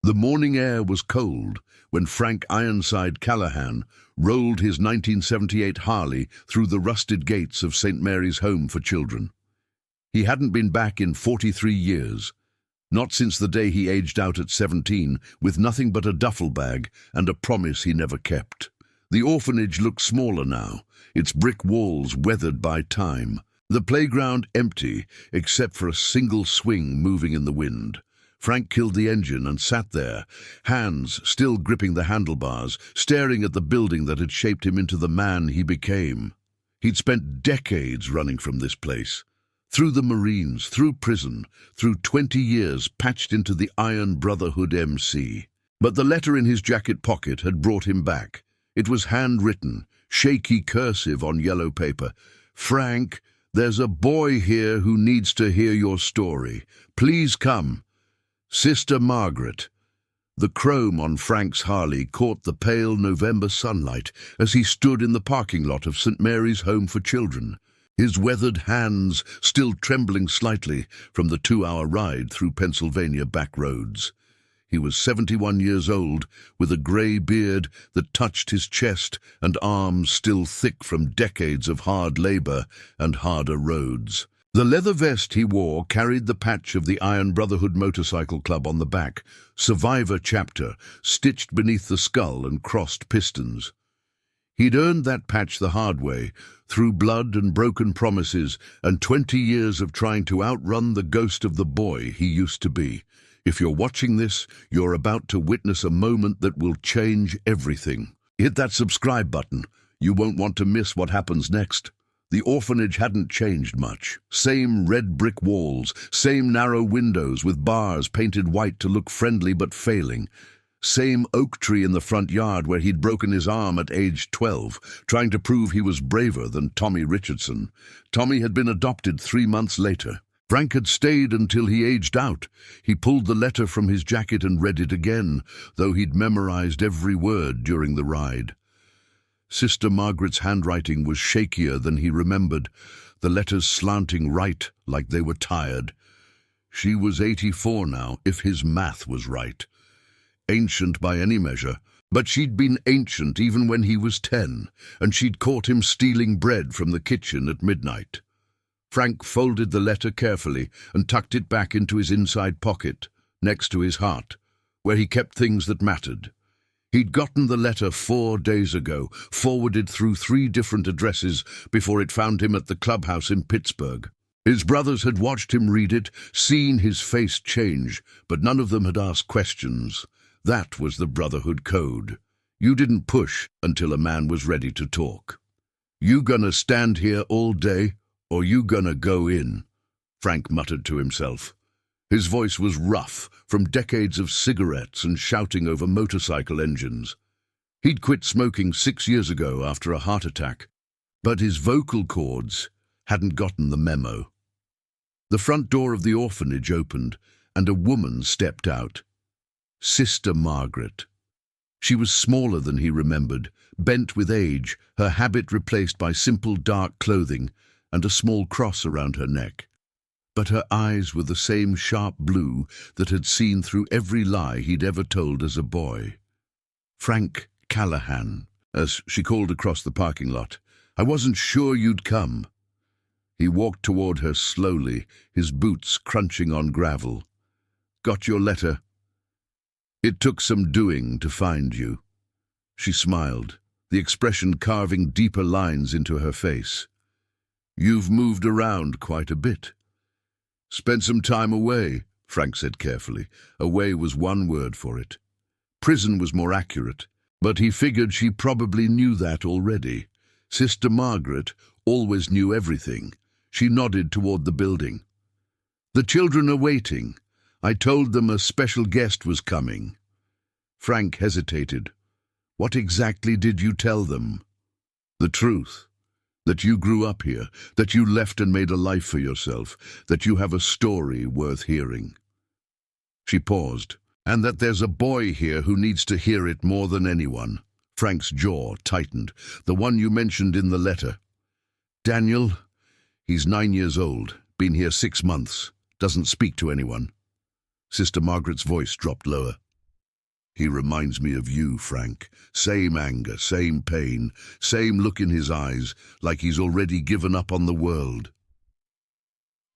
The morning air was cold when Frank Ironside Callahan rolled his 1978 Harley through the rusted gates of St. Mary's Home for Children. He hadn't been back in 43 years, not since the day he aged out at 17 with nothing but a duffel bag and a promise he never kept. The orphanage looked smaller now, its brick walls weathered by time. The playground empty, except for a single swing moving in the wind. Frank killed the engine and sat there, hands still gripping the handlebars, staring at the building that had shaped him into the man he became. He'd spent decades running from this place. Through the Marines, through prison, through 20 years patched into the Iron Brotherhood MC. But the letter in his jacket pocket had brought him back. It was handwritten, shaky cursive on yellow paper. "Frank, there's a boy here who needs to hear your story. Please come. Sister Margaret." The chrome on Frank's Harley caught the pale November sunlight as he stood in the parking lot of St. Mary's Home for Children, his weathered hands still trembling slightly from the 2-hour ride through Pennsylvania back roads. He was 71 years old, with a grey beard that touched his chest and arms still thick from decades of hard labour and harder roads. The leather vest he wore carried the patch of the Iron Brotherhood Motorcycle Club on the back, Survivor Chapter, stitched beneath the skull and crossed pistons. He'd earned that patch the hard way, through blood and broken promises and 20 years of trying to outrun the ghost of the boy he used to be. If you're watching this, you're about to witness a moment that will change everything. Hit that subscribe button. You won't want to miss what happens next. The orphanage hadn't changed much. Same red brick walls, same narrow windows with bars painted white to look friendly but failing. Same oak tree in the front yard where he'd broken his arm at age 12, trying to prove he was braver than Tommy Richardson. Tommy had been adopted 3 months later. Frank had stayed until he aged out. He pulled the letter from his jacket and read it again, though he'd memorized every word during the ride. Sister Margaret's handwriting was shakier than he remembered, the letters slanting right like they were tired. She was 84 now, if his math was right. Ancient by any measure, but she'd been ancient even when he was 10, and she'd caught him stealing bread from the kitchen at midnight. Frank folded the letter carefully and tucked it back into his inside pocket, next to his heart, where he kept things that mattered. He'd gotten the letter 4 days ago, forwarded through 3 different addresses before it found him at the clubhouse in Pittsburgh. His brothers had watched him read it, seen his face change, but none of them had asked questions. That was the Brotherhood code. You didn't push until a man was ready to talk. "You gonna stand here all day, or you gonna go in?" Frank muttered to himself. His voice was rough from decades of cigarettes and shouting over motorcycle engines. He'd quit smoking 6 years ago after a heart attack, but his vocal cords hadn't gotten the memo. The front door of the orphanage opened, and a woman stepped out. Sister Margaret. She was smaller than he remembered, bent with age, her habit replaced by simple dark clothing and a small cross around her neck. But her eyes were the same sharp blue that had seen through every lie he'd ever told as a boy. "Frank Callahan," as she called across the parking lot. "I wasn't sure you'd come." He walked toward her slowly, his boots crunching on gravel. "Got your letter? It took some doing to find you." She smiled, the expression carving deeper lines into her face. "You've moved around quite a bit." "Spent some time away," Frank said carefully. Away was one word for it. Prison was more accurate, but he figured she probably knew that already. Sister Margaret always knew everything. She nodded toward the building. "The children are waiting. I told them a special guest was coming." Frank hesitated. "What exactly did you tell them?" "The truth. That you grew up here, that you left and made a life for yourself, that you have a story worth hearing." She paused. "And that there's a boy here who needs to hear it more than anyone." Frank's jaw tightened. "The one you mentioned in the letter." "Daniel? He's 9 years old, been here 6 months, doesn't speak to anyone." Sister Margaret's voice dropped lower. He reminds me of you, Frank. Same anger, same pain, same look in his eyes, like he's already given up on the world.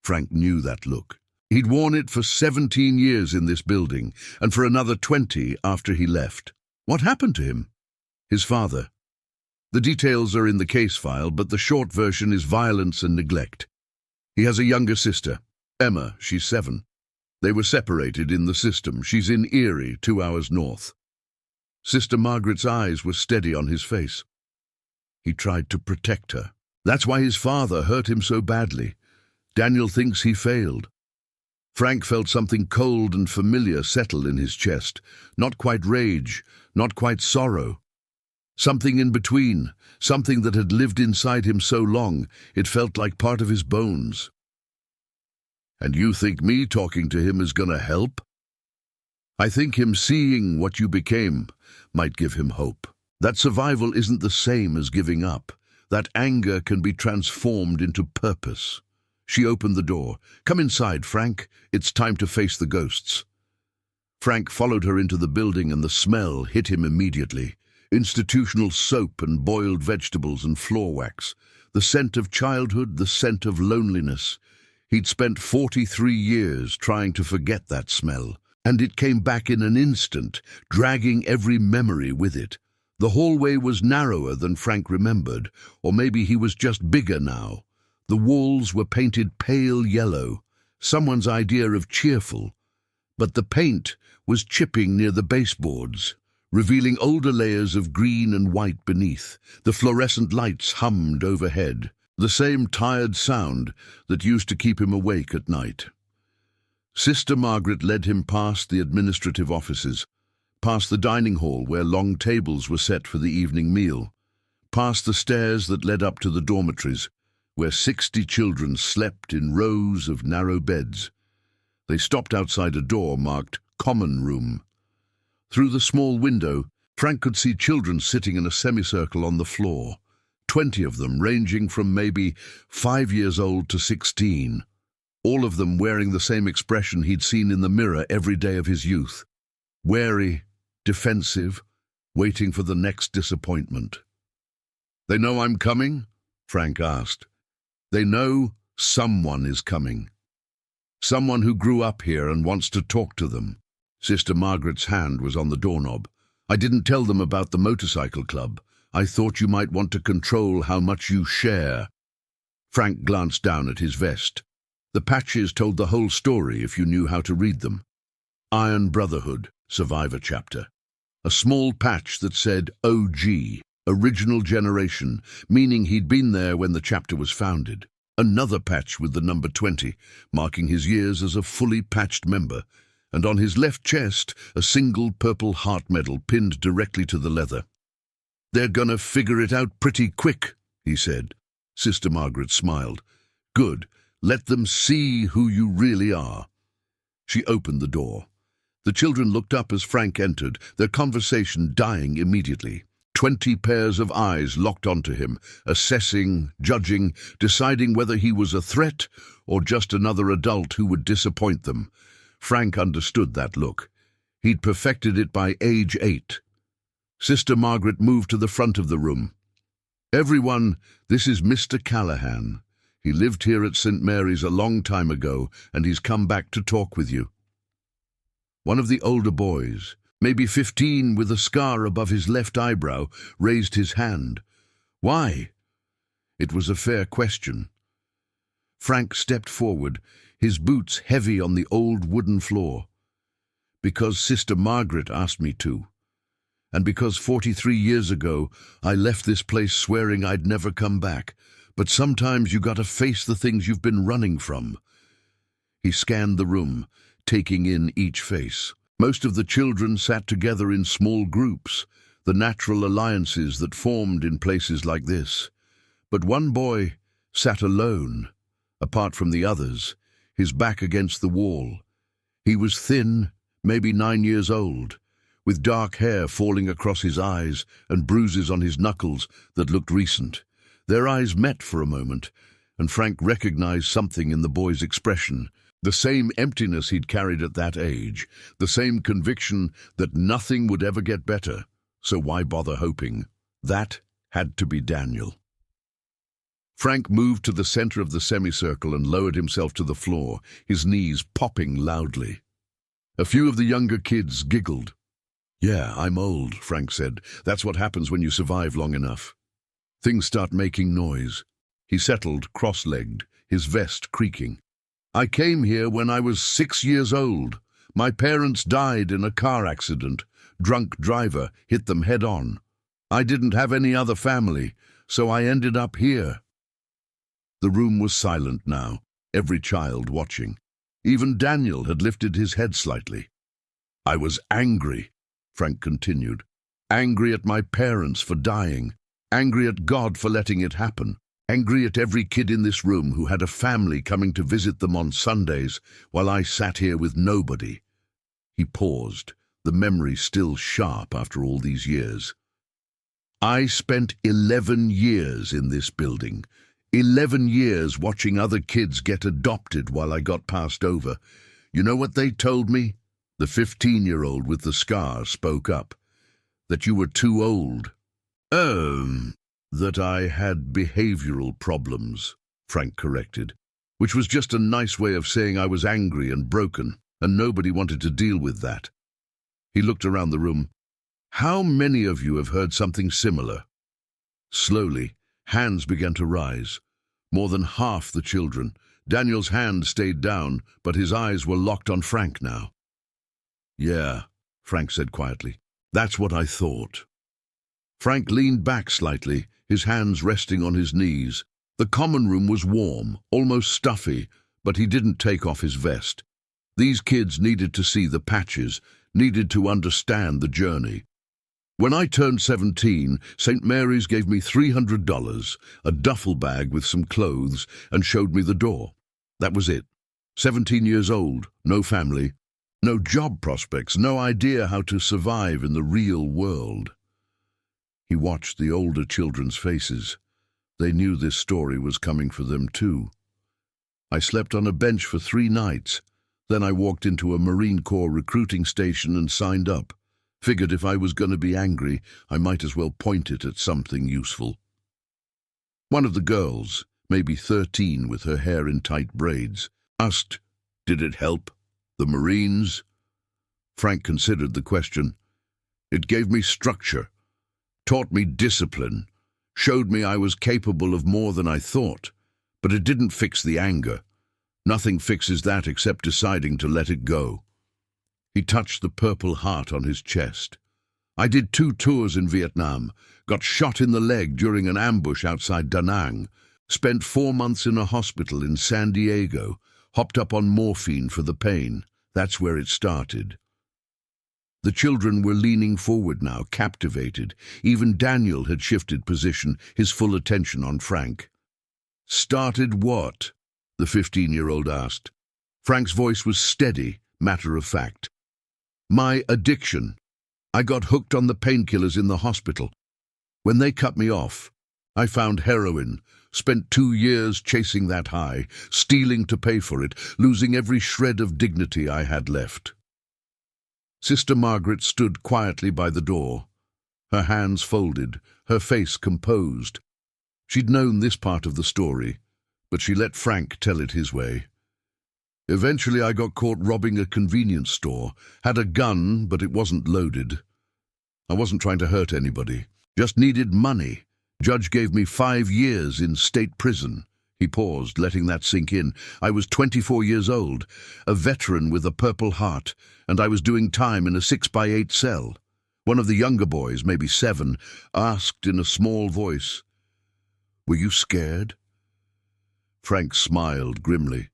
Frank knew that look. He'd worn it for 17 years in this building, and for another 20 after he left. What happened to him? His father. The details are in the case file, but the short version is violence and neglect. He has a younger sister, Emma. She's 7. They were separated in the system. She's in Erie, 2 hours north. Sister Margaret's eyes were steady on his face. He tried to protect her. That's why his father hurt him so badly. Daniel thinks he failed. Frank felt something cold and familiar settle in his chest. Not quite rage, not quite sorrow. Something in between, something that had lived inside him so long, it felt like part of his bones. And you think me talking to him is gonna help? I think him seeing what you became might give him hope. That survival isn't the same as giving up. That anger can be transformed into purpose. She opened the door. Come inside, Frank. It's time to face the ghosts. Frank followed her into the building, and the smell hit him immediately. Institutional soap and boiled vegetables and floor wax. The scent of childhood, the scent of loneliness. He'd spent 43 years trying to forget that smell, and it came back in an instant, dragging every memory with it. The hallway was narrower than Frank remembered, or maybe he was just bigger now. The walls were painted pale yellow, someone's idea of cheerful, but the paint was chipping near the baseboards, revealing older layers of green and white beneath. The fluorescent lights hummed overhead, the same tired sound that used to keep him awake at night. Sister Margaret led him past the administrative offices, past the dining hall where long tables were set for the evening meal, past the stairs that led up to the dormitories, where 60 children slept in rows of narrow beds. They stopped outside a door marked Common Room. Through the small window, Frank could see children sitting in a semicircle on the floor, 20 of them ranging from maybe 5 years old to 16, all of them wearing the same expression he'd seen in the mirror every day of his youth. Wary, defensive, waiting for the next disappointment. They know I'm coming? Frank asked. They know someone is coming. Someone who grew up here and wants to talk to them. Sister Margaret's hand was on the doorknob. I didn't tell them about the motorcycle club. I thought you might want to control how much you share. Frank glanced down at his vest. The patches told the whole story if you knew how to read them. Iron Brotherhood, Survivor Chapter. A small patch that said OG, Original Generation, meaning he'd been there when the chapter was founded. Another patch with the number 20, marking his years as a fully patched member. And on his left chest, a single purple heart medal pinned directly to the leather. They're gonna figure it out pretty quick, he said. Sister Margaret smiled. Good. Let them see who you really are. She opened the door. The children looked up as Frank entered, their conversation dying immediately. 20 pairs of eyes locked onto him, assessing, judging, deciding whether he was a threat or just another adult who would disappoint them. Frank understood that look. He'd perfected it by age 8. Sister Margaret moved to the front of the room. Everyone, this is Mr. Callahan. He lived here at St. Mary's a long time ago, and he's come back to talk with you. One of the older boys, maybe 15 with a scar above his left eyebrow, raised his hand. Why? It was a fair question. Frank stepped forward, his boots heavy on the old wooden floor. Because Sister Margaret asked me to. And because 43 years ago I left this place swearing I'd never come back. But sometimes you gotta face the things you've been running from. He scanned the room, taking in each face. Most of the children sat together in small groups, the natural alliances that formed in places like this. But one boy sat alone, apart from the others, his back against the wall. He was thin, maybe 9 years old, with dark hair falling across his eyes and bruises on his knuckles that looked recent. Their eyes met for a moment, and Frank recognized something in the boy's expression. The same emptiness he'd carried at that age, the same conviction that nothing would ever get better, so why bother hoping? That had to be Daniel. Frank moved to the center of the semicircle and lowered himself to the floor, his knees popping loudly. A few of the younger kids giggled. "Yeah, I'm old," Frank said. "That's what happens when you survive long enough." Things start making noise. He settled, cross-legged, his vest creaking. "I came here when I was 6 years old. My parents died in a car accident. Drunk driver hit them head-on. I didn't have any other family, so I ended up here." The room was silent now, every child watching. Even Daniel had lifted his head slightly. "I was angry," Frank continued. "Angry at my parents for dying. Angry at God for letting it happen. Angry at every kid in this room who had a family coming to visit them on Sundays while I sat here with nobody." He paused, the memory still sharp after all these years. "I spent 11 years in this building. 11 years watching other kids get adopted while I got passed over. You know what they told me?" The 15-year-old with the scar spoke up. "That you were too old." That I had behavioral problems," Frank corrected, which was just a nice way of saying I was angry and broken, and nobody wanted to deal with that. He looked around the room. "How many of you have heard something similar?" Slowly, hands began to rise. More than half the children. Daniel's hand stayed down, but his eyes were locked on Frank now. "Yeah," Frank said quietly. "That's what I thought." Frank leaned back slightly, his hands resting on his knees. The common room was warm, almost stuffy, but he didn't take off his vest. These kids needed to see the patches, needed to understand the journey. "When I turned 17, St. Mary's gave me $300, a duffel bag with some clothes, and showed me the door. That was it. 17 years old, no family, no job prospects, no idea how to survive in the real world." He watched the older children's faces. They knew this story was coming for them too. "I slept on a bench for 3 nights. Then I walked into a Marine Corps recruiting station and signed up. Figured if I was going to be angry, I might as well point it at something useful." One of the girls, maybe 13 with her hair in tight braids, asked, "Did it help? The Marines?" Frank considered the question. "It gave me structure. Taught me discipline, showed me I was capable of more than I thought, but it didn't fix the anger. Nothing fixes that except deciding to let it go." He touched the purple heart on his chest. "I did 2 tours in Vietnam, got shot in the leg during an ambush outside Da Nang, spent 4 months in a hospital in San Diego, hopped up on morphine for the pain. That's where it started." The children were leaning forward now, captivated. Even Daniel had shifted position, his full attention on Frank. "Started what?" the 15-year-old asked. Frank's voice was steady, matter of fact. "My addiction. I got hooked on the painkillers in the hospital. When they cut me off, I found heroin, spent 2 years chasing that high, stealing to pay for it, losing every shred of dignity I had left." Sister Margaret stood quietly by the door, her hands folded, her face composed. She'd known this part of the story, but she let Frank tell it his way. "Eventually I got caught robbing a convenience store, had a gun, but it wasn't loaded. I wasn't trying to hurt anybody, just needed money. Judge gave me 5 years in state prison." He paused, letting that sink in. "I was 24 years old, a veteran with a Purple Heart, and I was doing time in a 6x8 cell. One of the younger boys, maybe 7, asked in a small voice, 'Were you scared?' Frank smiled grimly.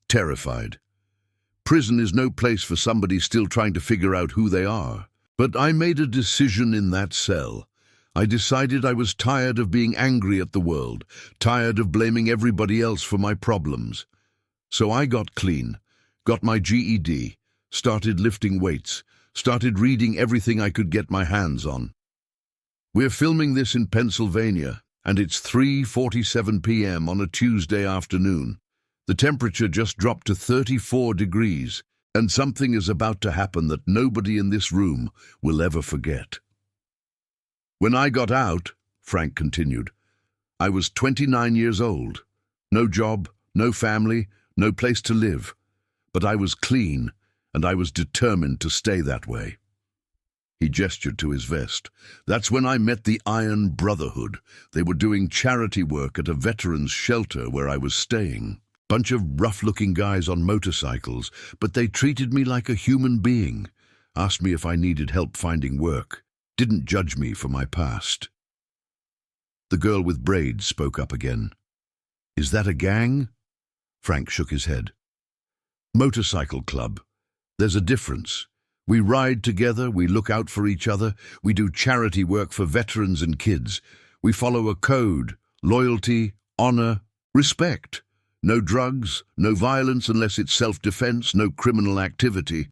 Terrified. Prison is no place for somebody still trying to figure out who they are. But I made a decision in that cell. I decided I was tired of being angry at the world, tired of blaming everybody else for my problems. So I got clean, got my GED, started lifting weights, started reading everything I could get my hands on. We're filming this in Pennsylvania, and it's 3:47 p.m. on a Tuesday afternoon. The temperature just dropped to 34 degrees, and something is about to happen that nobody in this room will ever forget. When I got out, Frank continued, I was 29 years old. No job, no family, no place to live. But I was clean, and I was determined to stay that way. He gestured to his vest. That's when I met the Iron Brotherhood. They were doing charity work at a veterans' shelter where I was staying. Bunch of rough-looking guys on motorcycles, but they treated me like a human being. Asked me if I needed help finding work. Didn't judge me for my past. The girl with braids spoke up again. Is that a gang? Frank shook his head. Motorcycle club. There's a difference. We ride together, we look out for each other, we do charity work for veterans and kids. We follow a code, loyalty, honor, respect. No drugs, no violence unless it's self-defense, no criminal activity.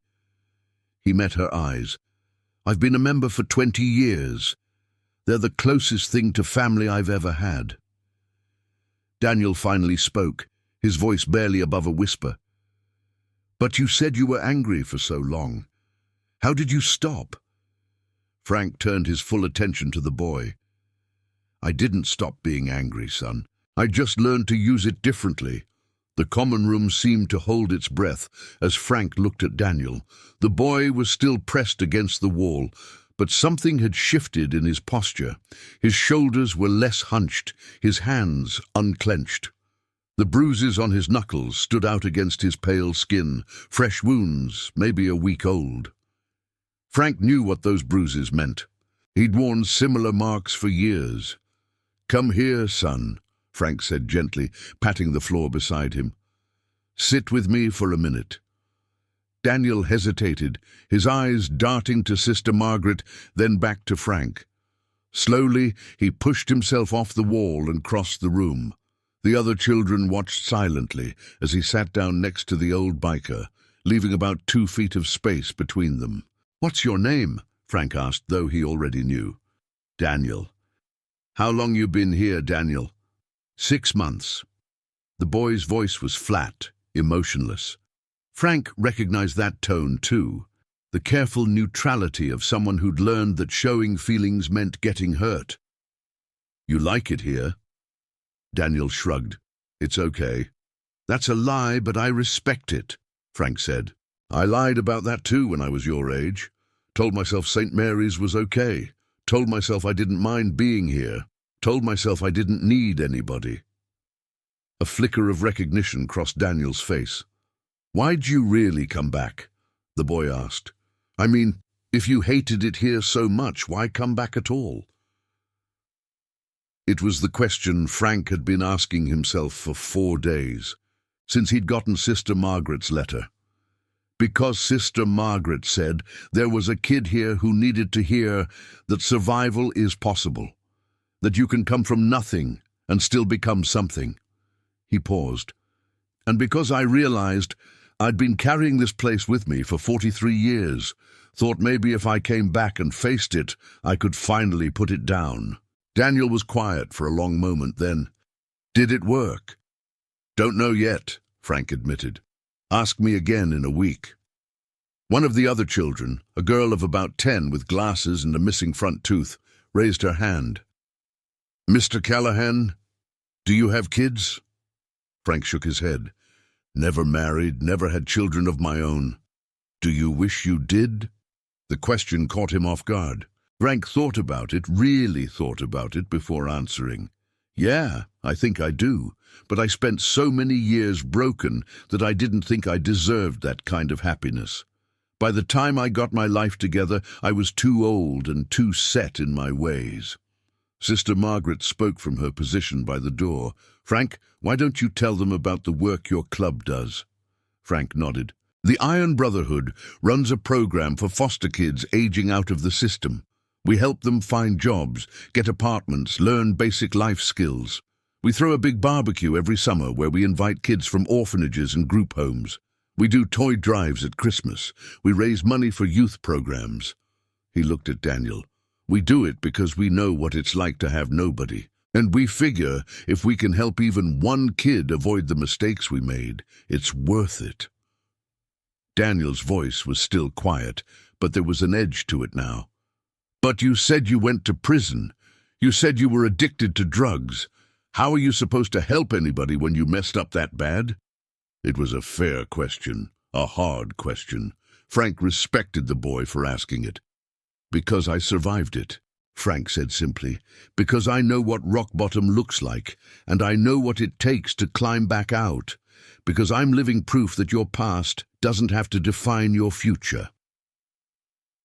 He met her eyes. I've been a member for 20 years. They're the closest thing to family I've ever had. Daniel finally spoke, his voice barely above a whisper. But you said you were angry for so long. How did you stop? Frank turned his full attention to the boy. I didn't stop being angry, son. I just learned to use it differently. The common room seemed to hold its breath as Frank looked at Daniel. The boy was still pressed against the wall, but something had shifted in his posture. His shoulders were less hunched, his hands unclenched. The bruises on his knuckles stood out against his pale skin, fresh wounds, maybe a week old. Frank knew what those bruises meant. He'd worn similar marks for years. Come here, son, Frank said gently, patting the floor beside him. Sit with me for a minute. Daniel hesitated, his eyes darting to Sister Margaret, then back to Frank. Slowly, he pushed himself off the wall and crossed the room. The other children watched silently as he sat down next to the old biker, leaving about 2 feet of space between them. What's your name? Frank asked, though he already knew. Daniel. How long you been here, Daniel? 6 months. The boy's voice was flat, emotionless. Frank recognized that tone too, the careful neutrality of someone who'd learned that showing feelings meant getting hurt. You like it here? Daniel shrugged. It's okay. That's a lie, but I respect it, Frank said. I lied about that too when I was your age. Told myself St. Mary's was okay. Told myself I didn't mind being here. Told myself I didn't need anybody. A flicker of recognition crossed Daniel's face. Why'd you really come back? The boy asked. I mean, if you hated it here so much, why come back at all? It was the question Frank had been asking himself for 4 days, since he'd gotten Sister Margaret's letter. Because Sister Margaret said there was a kid here who needed to hear that survival is possible, that you can come from nothing and still become something. He paused. And because I realized I'd been carrying this place with me for 43 years, thought maybe if I came back and faced it, I could finally put it down. Daniel was quiet for a long moment then. Did it work? Don't know yet, Frank admitted. Ask me again in a week. One of the other children, a girl of about 10 with glasses and a missing front tooth, raised her hand. Mr. Callahan, do you have kids? Frank shook his head. Never married, never had children of my own. Do you wish you did? The question caught him off guard. Frank thought about it, really thought about it before answering. Yeah, I think I do, but I spent so many years broken that I didn't think I deserved that kind of happiness. By the time I got my life together, I was too old and too set in my ways. Sister Margaret spoke from her position by the door. Frank, why don't you tell them about the work your club does? Frank nodded. The Iron Brotherhood runs a program for foster kids aging out of the system. We help them find jobs, get apartments, learn basic life skills. We throw a big barbecue every summer where we invite kids from orphanages and group homes. We do toy drives at Christmas. We raise money for youth programs. He looked at Daniel. We do it because we know what it's like to have nobody, And we figure if we can help even one kid avoid the mistakes we made, it's worth it." Daniel's voice was still quiet, but there was an edge to it now. "But you said you went to prison. You said you were addicted to drugs. How are you supposed to help anybody when you messed up that bad?" It was a fair question, a hard question. Frank respected the boy for asking it. "Because I survived it," Frank said simply. "Because I know what rock bottom looks like, and I know what it takes to climb back out. Because I'm living proof that your past doesn't have to define your future."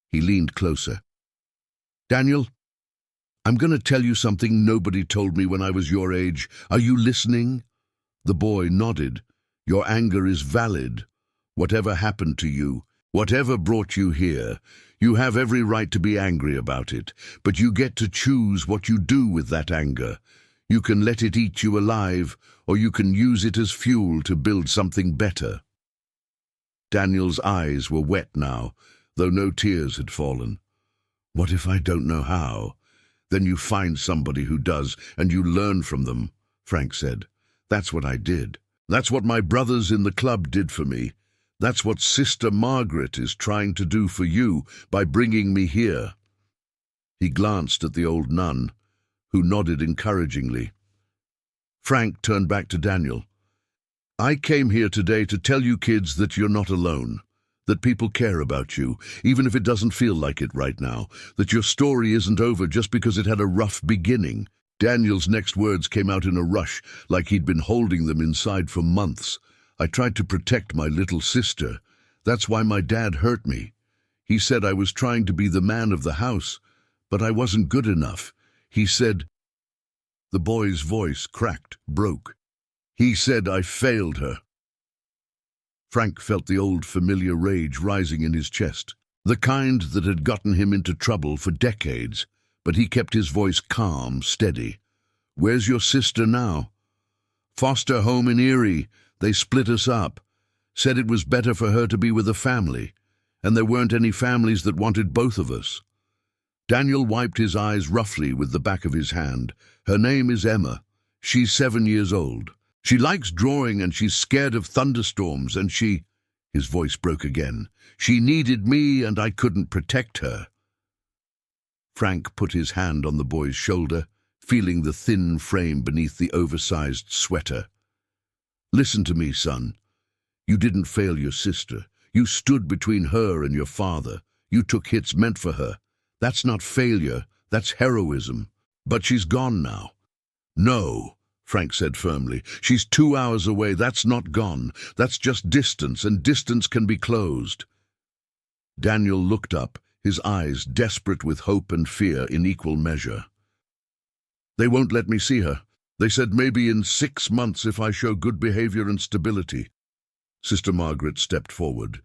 He leaned closer. "Daniel, I'm going to tell you something nobody told me when I was your age. Are you listening?" The boy nodded. "Your anger is valid. Whatever happened to you, whatever brought you here, you have every right to be angry about it, but you get to choose what you do with that anger. You can let it eat you alive, or you can use it as fuel to build something better." Daniel's eyes were wet now, though no tears had fallen. "What if I don't know how?" "Then you find somebody who does, and you learn from them," Frank said. "That's what I did. That's what my brothers in the club did for me. That's what Sister Margaret is trying to do for you by bringing me here." He glanced at the old nun, who nodded encouragingly. Frank turned back to Daniel. "I came here today to tell you kids that you're not alone, that people care about you, even if it doesn't feel like it right now, that your story isn't over just because it had a rough beginning." Daniel's next words came out in a rush, like he'd been holding them inside for months. "I tried to protect my little sister. That's why my dad hurt me. He said I was trying to be the man of the house, but I wasn't good enough. He said—" The boy's voice cracked, broke. "He said I failed her." Frank felt the old familiar rage rising in his chest, the kind that had gotten him into trouble for decades, but he kept his voice calm, steady. "Where's your sister now?" "Foster home in Erie. They split us up. Said it was better for her to be with a family, and there weren't any families that wanted both of us." Daniel wiped his eyes roughly with the back of his hand. "Her name is Emma. She's 7 years old. She likes drawing and she's scared of thunderstorms and she—" His voice broke again. "She needed me and I couldn't protect her." Frank put his hand on the boy's shoulder, feeling the thin frame beneath the oversized sweater. "Listen to me, son. You didn't fail your sister. You stood between her and your father. You took hits meant for her. That's not failure, that's heroism. But she's gone now." "No," Frank said firmly. "She's 2 hours away. That's not gone. That's just distance, and distance can be closed." Daniel looked up, his eyes desperate with hope and fear in equal measure. "They won't let me see her. They said maybe in 6 months if I show good behavior and stability." Sister Margaret stepped forward.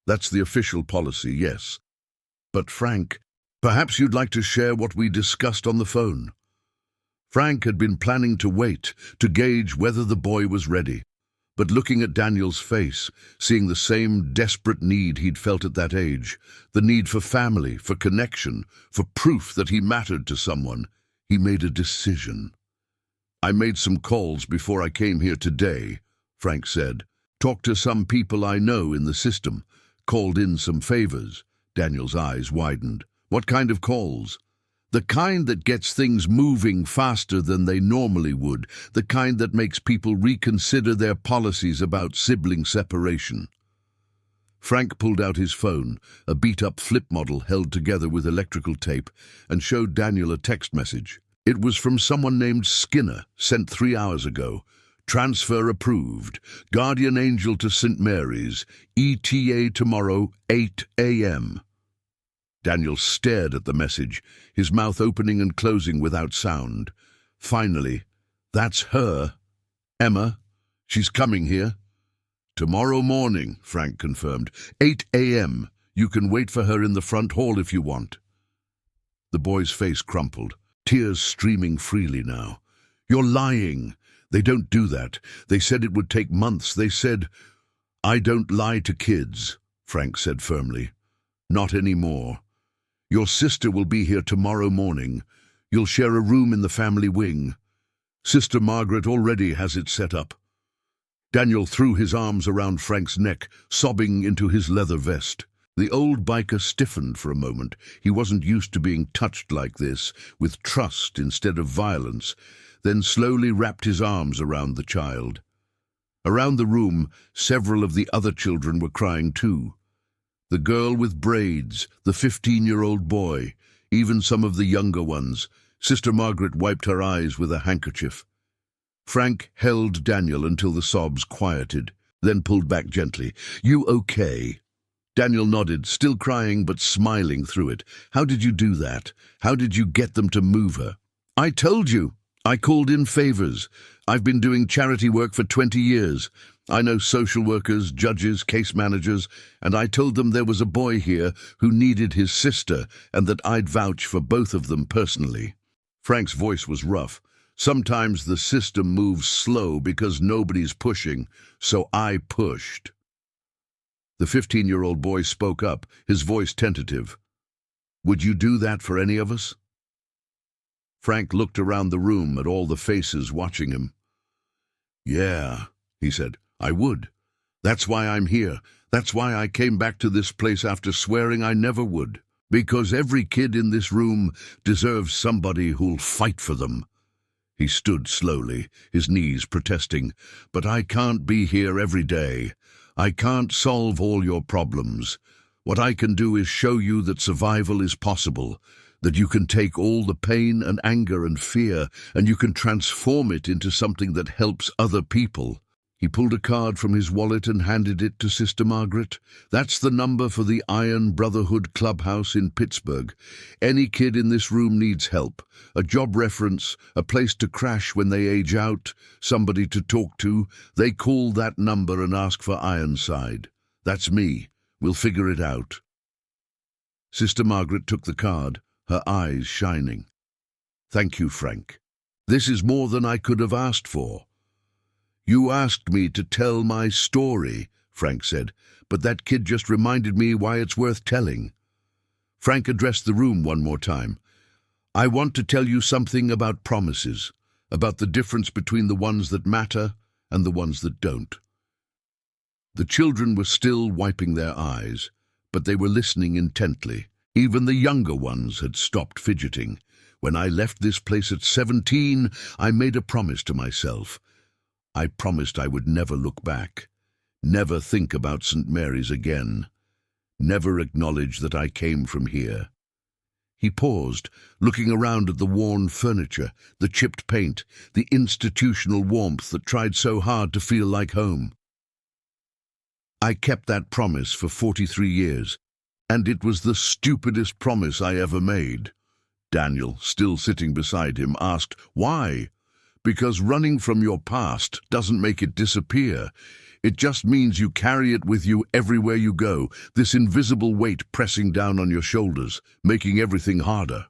"That's the official policy, yes. But Frank, perhaps you'd like to share what we discussed on the phone." Frank had been planning to wait, to gauge whether the boy was ready. But looking at Daniel's face, seeing the same desperate need he'd felt at that age, the need for family, for connection, for proof that he mattered to someone, he made a decision. "I made some calls before I came here today," Frank said. "Talked to some people I know in the system, called in some favors." Daniel's eyes widened. "What kind of calls?" "The kind that gets things moving faster than they normally would, the kind that makes people reconsider their policies about sibling separation." Frank pulled out his phone, a beat-up flip model held together with electrical tape, and showed Daniel a text message. It was from someone named Skinner, sent 3 hours ago. "Transfer approved. Guardian angel to St. Mary's. ETA tomorrow, 8 a.m. Daniel stared at the message, his mouth opening and closing without sound. Finally, "That's her. Emma. She's coming here." "Tomorrow morning," Frank confirmed. 8 a.m. You can wait for her in the front hall if you want." The boy's face crumpled, tears streaming freely now. "You're lying. They don't do that. They said it would take months. They said—" "I don't lie to kids," Frank said firmly. "Not anymore. Your sister will be here tomorrow morning. You'll share a room in the family wing. Sister Margaret already has it set up." Daniel threw his arms around Frank's neck, sobbing into his leather vest. The old biker stiffened for a moment. He wasn't used to being touched like this, with trust instead of violence, then slowly wrapped his arms around the child. Around the room, several of the other children were crying too. The girl with braids, the 15-year-old boy, even some of the younger ones. Sister Margaret wiped her eyes with a handkerchief. Frank held Daniel until the sobs quieted, then pulled back gently. "You okay?" Daniel nodded, still crying but smiling through it. "How did you do that? How did you get them to move her?" "I told you. I called in favors. I've been doing charity work for 20 years. I know social workers, judges, case managers, and I told them there was a boy here who needed his sister and that I'd vouch for both of them personally." Frank's voice was rough. "Sometimes the system moves slow because nobody's pushing, so I pushed." The 15-year-old boy spoke up, his voice tentative. "Would you do that for any of us?" Frank looked around the room at all the faces watching him. "Yeah," he said, "I would. That's why I'm here. That's why I came back to this place after swearing I never would. Because every kid in this room deserves somebody who'll fight for them." He stood slowly, his knees protesting. "But I can't be here every day. I can't solve all your problems. What I can do is show you that survival is possible, that you can take all the pain and anger and fear and you can transform it into something that helps other people." He pulled a card from his wallet and handed it to Sister Margaret. "That's the number for the Iron Brotherhood Clubhouse in Pittsburgh. Any kid in this room needs help. A job reference, a place to crash when they age out, somebody to talk to. They call that number and ask for Ironside. That's me. We'll figure it out." Sister Margaret took the card, her eyes shining. "Thank you, Frank. This is more than I could have asked for." "You asked me to tell my story," Frank said, "but that kid just reminded me why it's worth telling." Frank addressed the room one more time. "I want to tell you something about promises, about the difference between the ones that matter and the ones that don't." The children were still wiping their eyes, but they were listening intently. Even the younger ones had stopped fidgeting. "When I left this place at 17, I made a promise to myself. I promised I would never look back, never think about St. Mary's again, never acknowledge that I came from here." He paused, looking around at the worn furniture, the chipped paint, the institutional warmth that tried so hard to feel like home. "I kept that promise for 43 years, and it was the stupidest promise I ever made." Daniel, still sitting beside him, asked, "Why?" "Because running from your past doesn't make it disappear. It just means you carry it with you everywhere you go, this invisible weight pressing down on your shoulders, making everything harder."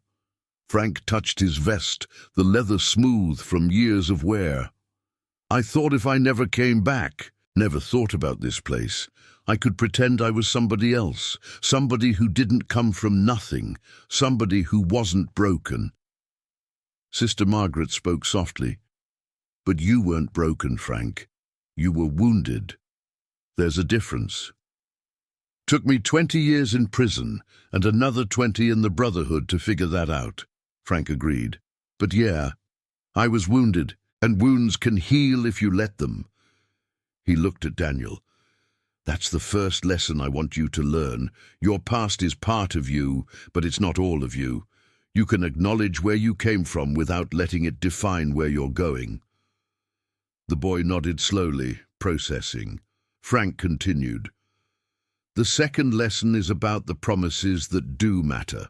Frank touched his vest, the leather smooth from years of wear. "I thought if I never came back, never thought about this place, I could pretend I was somebody else, somebody who didn't come from nothing, somebody who wasn't broken." Sister Margaret spoke softly. "But you weren't broken, Frank. You were wounded. There's a difference." "Took me 20 years in prison and another 20 in the Brotherhood to figure that out," Frank agreed. "But yeah, I was wounded, and wounds can heal if you let them." He looked at Daniel. "That's the first lesson I want you to learn. Your past is part of you, but it's not all of you. You can acknowledge where you came from without letting it define where you're going." The boy nodded slowly, processing. Frank continued. "The second lesson is about the promises that do matter.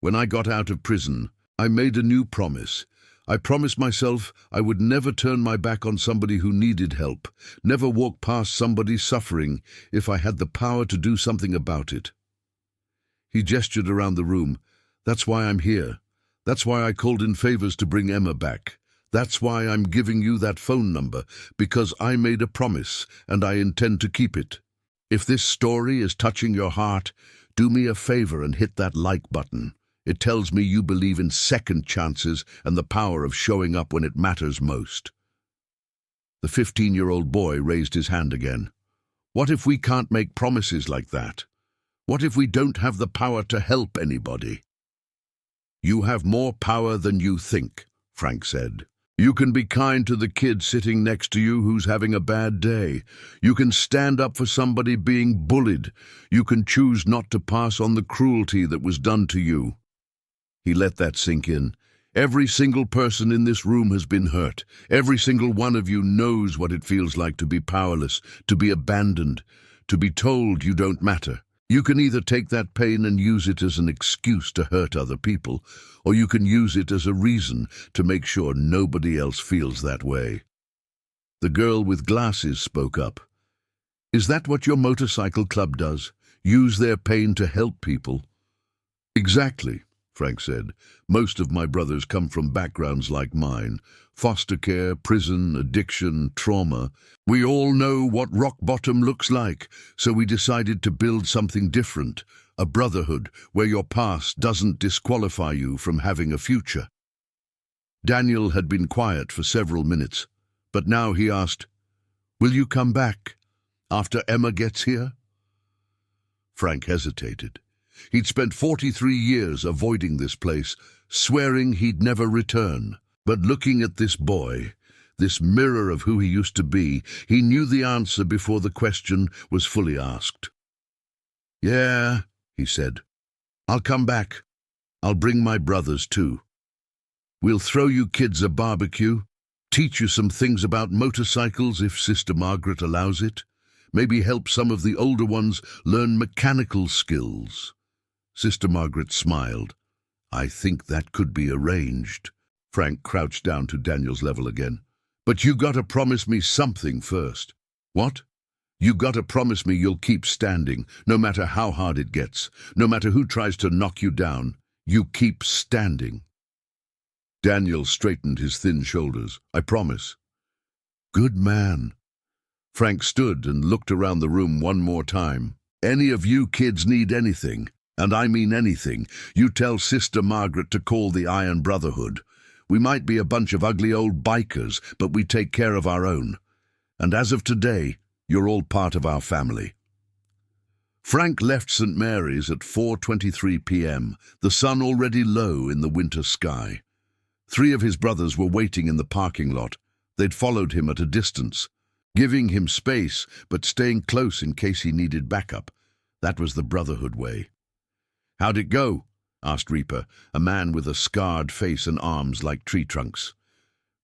When I got out of prison, I made a new promise. I promised myself I would never turn my back on somebody who needed help, never walk past somebody suffering if I had the power to do something about it." He gestured around the room. "That's why I'm here. That's why I called in favors to bring Emma back. That's why I'm giving you that phone number, because I made a promise and I intend to keep it. If this story is touching your heart, do me a favor and hit that like button. It tells me you believe in second chances and the power of showing up when it matters most." The 15-year-old boy raised his hand again. "What if we can't make promises like that? What if we don't have the power to help anybody?" "You have more power than you think," Frank said. "You can be kind to the kid sitting next to you who's having a bad day. You can stand up for somebody being bullied. You can choose not to pass on the cruelty that was done to you." He let that sink in. Every single person in this room has been hurt. Every single one of you knows what it feels like to be powerless, to be abandoned, to be told you don't matter. You can either take that pain and use it as an excuse to hurt other people, or you can use it as a reason to make sure nobody else feels that way. The girl with glasses spoke up. "Is that what your motorcycle club does? Use their pain to help people?" "Exactly," Frank said. "Most of my brothers come from backgrounds like mine. Foster care, prison, addiction, trauma. We all know what rock bottom looks like, so we decided to build something different, a brotherhood where your past doesn't disqualify you from having a future." Daniel had been quiet for several minutes, but now he asked, "Will you come back after Emma gets here?" Frank hesitated. He'd spent 43 years avoiding this place, swearing he'd never return. But looking at this boy, this mirror of who he used to be, he knew the answer before the question was fully asked. "Yeah," he said. "I'll come back. I'll bring my brothers too. We'll throw you kids a barbecue, teach you some things about motorcycles if Sister Margaret allows it, maybe help some of the older ones learn mechanical skills." Sister Margaret smiled. "I think that could be arranged." Frank crouched down to Daniel's level again. "But you gotta promise me something first." "What?" "You gotta promise me you'll keep standing, no matter how hard it gets, no matter who tries to knock you down. You keep standing." Daniel straightened his thin shoulders. "I promise." "Good man." Frank stood and looked around the room one more time. "Any of you kids need anything, and I mean anything, you tell Sister Margaret to call the Iron Brotherhood. We might be a bunch of ugly old bikers, but we take care of our own. And as of today, you're all part of our family." Frank left St. Mary's at 4:23 p.m., the sun already low in the winter sky. 3 of his brothers were waiting in the parking lot. They'd followed him at a distance, giving him space but staying close in case he needed backup. That was the Brotherhood way. "How'd it go?" asked Reaper, a man with a scarred face and arms like tree trunks.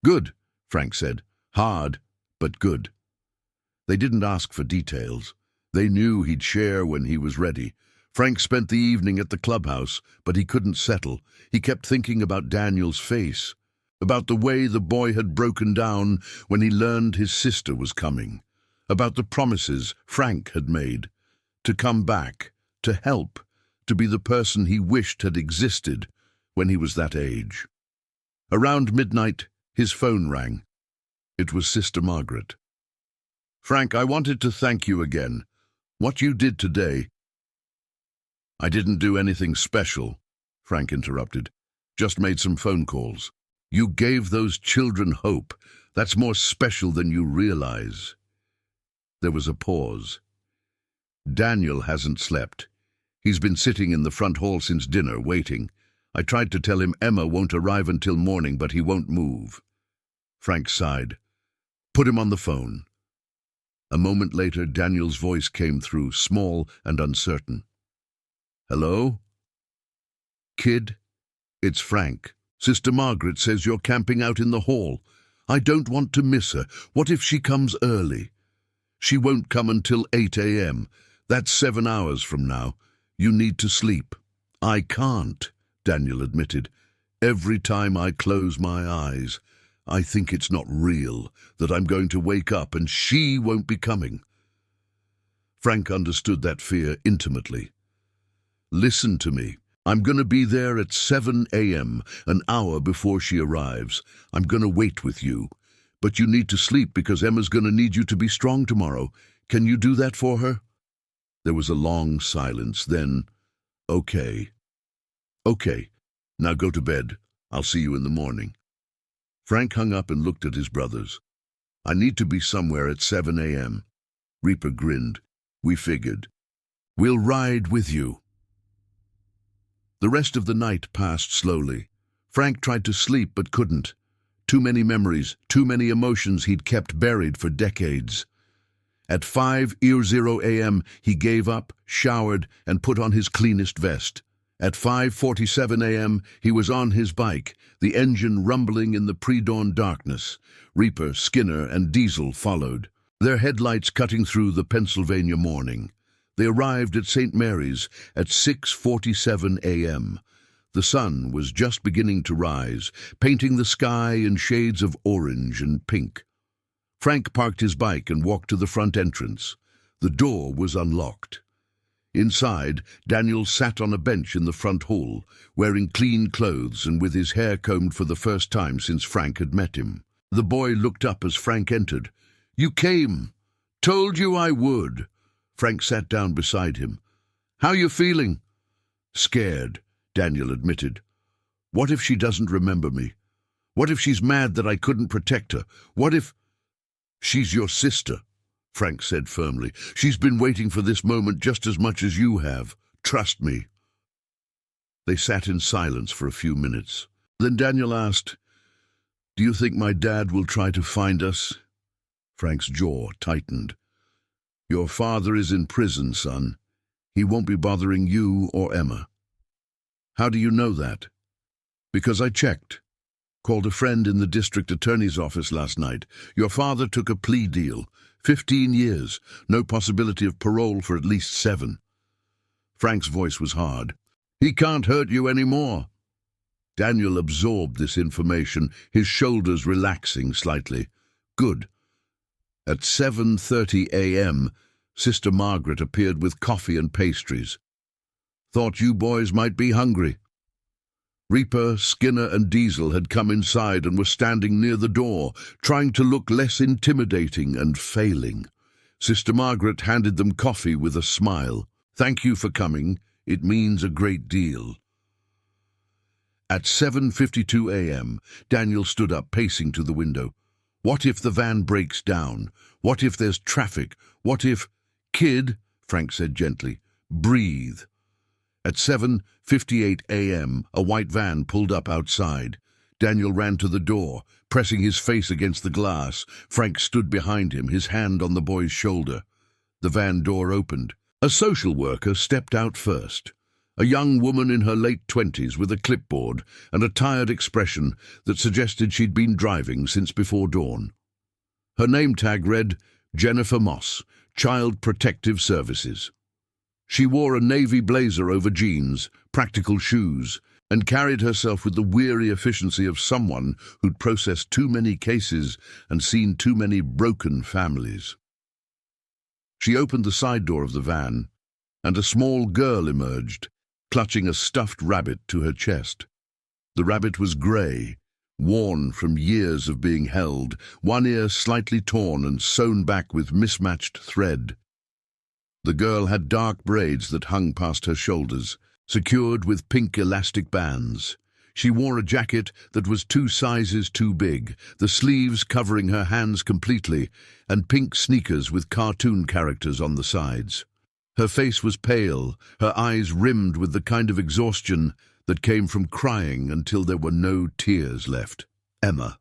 "Good," Frank said. "Hard, but good." They didn't ask for details. They knew he'd share when he was ready. Frank spent the evening at the clubhouse, but he couldn't settle. He kept thinking about Daniel's face, about the way the boy had broken down when he learned his sister was coming, about the promises Frank had made, to come back, to help, to be the person he wished had existed when he was that age. Around midnight, his phone rang. It was Sister Margaret. "Frank, I wanted to thank you again. What you did today—" "I didn't do anything special," Frank interrupted. "Just made some phone calls. You gave those children hope. That's more special than you realize." There was a pause. "Daniel hasn't slept. He's been sitting in the front hall since dinner, waiting. I tried to tell him Emma won't arrive until morning, but he won't move." Frank sighed. "Put him on the phone." A moment later, Daniel's voice came through, small and uncertain. "Hello? Kid? It's Frank. Sister Margaret says you're camping out in the hall. I don't want to miss her. What if she comes early? She won't come until 8 a.m. That's 7 hours from now. You need to sleep." "I can't," Daniel admitted. "Every time I close my eyes, I think it's not real, that I'm going to wake up and she won't be coming." Frank understood that fear intimately. "Listen to me. I'm going to be there at 7 a.m., an hour before she arrives. I'm going to wait with you. But you need to sleep because Emma's going to need you to be strong tomorrow. Can you do that for her?" There was a long silence, then, "Okay." "Okay," Now go to bed. I'll see you in the morning." Frank hung up and looked at his brothers. "I need to be somewhere at 7 a.m. Reaper grinned. "We figured. We'll ride with you." The rest of the night passed slowly. Frank tried to sleep but couldn't. Too many memories, too many emotions he'd kept buried for decades. At 5:00 a.m. he gave up, showered, and put on his cleanest vest. At 5:47 a.m. he was on his bike, the engine rumbling in the pre-dawn darkness. Reaper, Skinner, and Diesel followed, their headlights cutting through the Pennsylvania morning. They arrived at St. Mary's at 6:47 a.m. The sun was just beginning to rise, painting the sky in shades of orange and pink. Frank parked his bike and walked to the front entrance. The door was unlocked. Inside, Daniel sat on a bench in the front hall, wearing clean clothes and with his hair combed for the first time since Frank had met him. The boy looked up as Frank entered. "You came. Told you I would." Frank sat down beside him. "How you feeling?" "Scared," Daniel admitted. "What if she doesn't remember me? What if she's mad that I couldn't protect her? What if—" "She's your sister," Frank said firmly. "She's been waiting for this moment just as much as you have. Trust me." They sat in silence for a few minutes. Then Daniel asked, "Do you think my dad will try to find us?" Frank's jaw tightened. "Your father is in prison, son. He won't be bothering you or Emma." "How do you know that?" "Because I checked. Called a friend in the district attorney's office last night. Your father took a plea deal. 15 years. No possibility of parole for at least 7. Frank's voice was hard. "He can't hurt you anymore." Daniel absorbed this information, his shoulders relaxing slightly. Good. At 7:30 a.m., Sister Margaret appeared with coffee and pastries. "Thought you boys might be hungry." Reaper, Skinner, and Diesel had come inside and were standing near the door, trying to look less intimidating and failing. Sister Margaret handed them coffee with a smile. "Thank you for coming. It means a great deal." At 7:52 a.m., Daniel stood up, pacing to the window. What if the van breaks down? What if there's traffic? What if— "Kid," Frank said gently, "breathe." At 7:58 a.m., a white van pulled up outside. Daniel ran to the door, pressing his face against the glass. Frank stood behind him, his hand on the boy's shoulder. The van door opened. A social worker stepped out first. A young woman in her late 20s with a clipboard and a tired expression that suggested she'd been driving since before dawn. Her name tag read, Jennifer Moss, Child Protective Services. She wore a navy blazer over jeans, practical shoes, and carried herself with the weary efficiency of someone who'd processed too many cases and seen too many broken families. She opened the side door of the van, and a small girl emerged, clutching a stuffed rabbit to her chest. The rabbit was grey, worn from years of being held, one ear slightly torn and sewn back with mismatched thread. The girl had dark braids that hung past her shoulders, secured with pink elastic bands. She wore a jacket that was 2 sizes too big, the sleeves covering her hands completely, and pink sneakers with cartoon characters on the sides. Her face was pale, her eyes rimmed with the kind of exhaustion that came from crying until there were no tears left. Emma.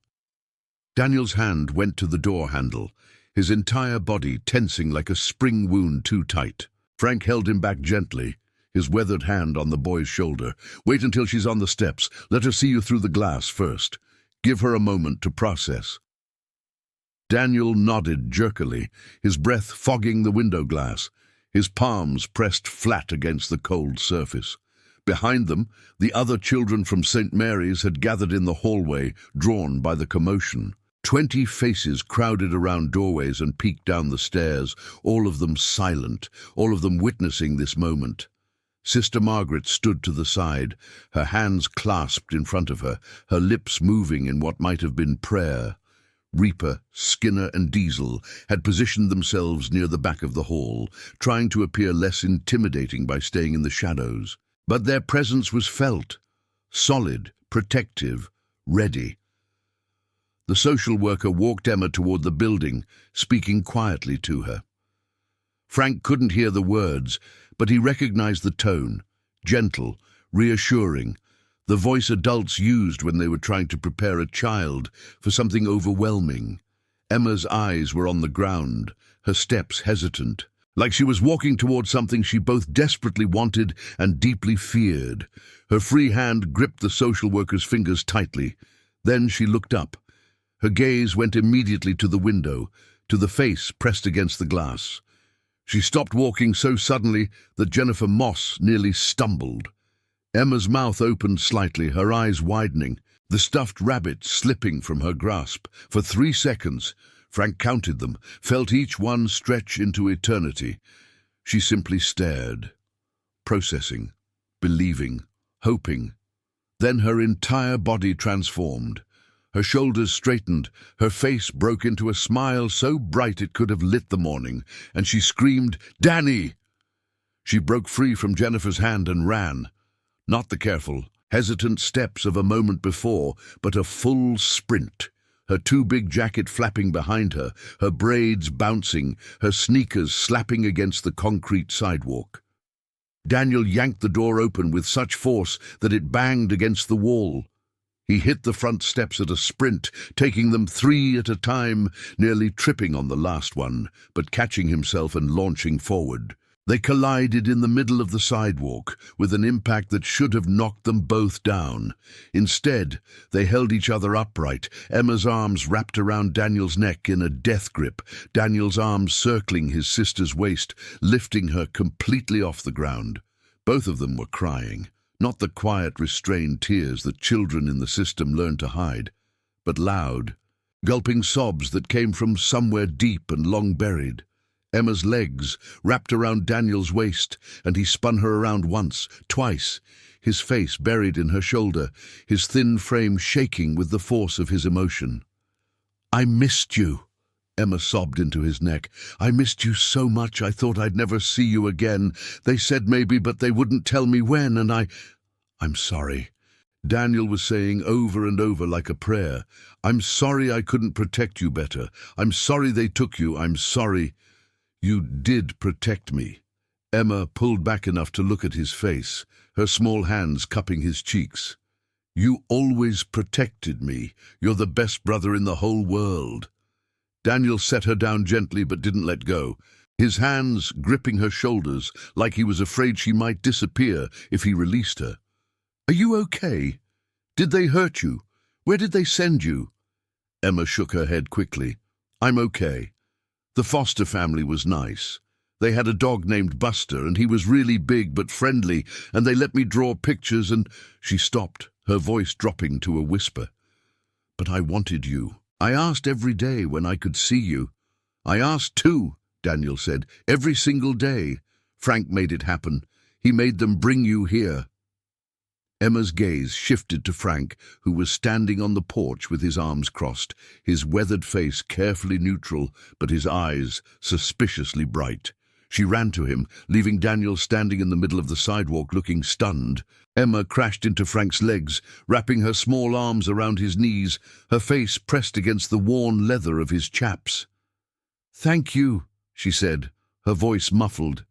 Daniel's hand went to the door handle, his entire body tensing like a spring wound too tight. Frank held him back gently, his weathered hand on the boy's shoulder. "Wait until she's on the steps. Let her see you through the glass first. Give her a moment to process." Daniel nodded jerkily, his breath fogging the window glass, his palms pressed flat against the cold surface. Behind them, the other children from St. Mary's had gathered in the hallway, drawn by the commotion. 20 faces crowded around doorways and peeked down the stairs, all of them silent, all of them witnessing this moment. Sister Margaret stood to the side, her hands clasped in front of her, her lips moving in what might have been prayer. Reaper, Skinner, and Diesel had positioned themselves near the back of the hall, trying to appear less intimidating by staying in the shadows. But their presence was felt. solid, protective, ready. The social worker walked Emma toward the building, speaking quietly to her. Frank couldn't hear the words, but he recognized the tone, gentle, reassuring, the voice adults used when they were trying to prepare a child for something overwhelming. Emma's eyes were on the ground, her steps hesitant, like she was walking toward something she both desperately wanted and deeply feared. Her free hand gripped the social worker's fingers tightly. Then she looked up. Her gaze went immediately to the window, to the face pressed against the glass. She stopped walking so suddenly that Jennifer Moss nearly stumbled. Emma's mouth opened slightly, her eyes widening, the stuffed rabbit slipping from her grasp. For 3 seconds, Frank counted them, felt each one stretch into eternity. She simply stared, processing, believing, hoping. Then her entire body transformed. Her shoulders straightened, her face broke into a smile so bright it could have lit the morning, and she screamed, "Danny!" She broke free from Jennifer's hand and ran. Not the careful, hesitant steps of a moment before, but a full sprint. Her too big jacket flapping behind her, her braids bouncing, her sneakers slapping against the concrete sidewalk. Daniel yanked the door open with such force that it banged against the wall. He hit the front steps at a sprint, taking them 3 at a time, nearly tripping on the last one, but catching himself and launching forward. They collided in the middle of the sidewalk, with an impact that should have knocked them both down. Instead, they held each other upright, Emma's arms wrapped around Daniel's neck in a death grip, Daniel's arms circling his sister's waist, lifting her completely off the ground. Both of them were crying. Not the quiet, restrained tears that children in the system learn to hide, but loud, gulping sobs that came from somewhere deep and long buried. Emma's legs wrapped around Daniel's waist, and he spun her around once, twice, his face buried in her shoulder, his thin frame shaking with the force of his emotion. "I missed you," Emma sobbed into his neck. "I missed you so much I thought I'd never see you again. They said maybe, but they wouldn't tell me when, and I'm sorry." Daniel was saying over and over like a prayer. "I'm sorry I couldn't protect you better. I'm sorry they took you. I'm sorry." "You did protect me." Emma pulled back enough to look at his face, her small hands cupping his cheeks. "You always protected me. You're the best brother in the whole world." Daniel set her down gently but didn't let go, his hands gripping her shoulders like he was afraid she might disappear if he released her. "Are you okay? Did they hurt you? Where did they send you?" Emma shook her head quickly. "I'm okay. The foster family was nice. They had a dog named Buster, and he was really big but friendly, and they let me draw pictures and—" She stopped, her voice dropping to a whisper. "But I wanted you. I asked every day when I could see you." "I asked too," Daniel said, "every single day. Frank made it happen. He made them bring you here." Emma's gaze shifted to Frank, who was standing on the porch with his arms crossed, his weathered face carefully neutral, but his eyes suspiciously bright. She ran to him, leaving Daniel standing in the middle of the sidewalk looking stunned. Emma crashed into Frank's legs, wrapping her small arms around his knees, her face pressed against the worn leather of his chaps. "Thank you," she said, her voice muffled.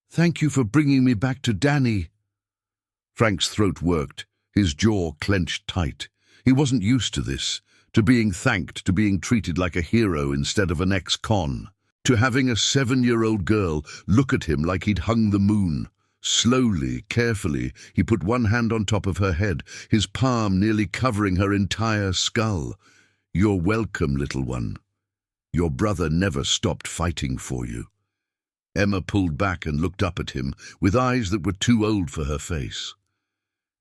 "Thank you for bringing me back to Danny." Frank's throat worked, his jaw clenched tight. He wasn't used to this, to being thanked, to being treated like a hero instead of an ex-con, to having a 7-year-old girl look at him like he'd hung the moon. Slowly, carefully, he put one hand on top of her head, his palm nearly covering her entire skull. "You're welcome, little one. Your brother never stopped fighting for you." Emma pulled back and looked up at him, with eyes that were too old for her face.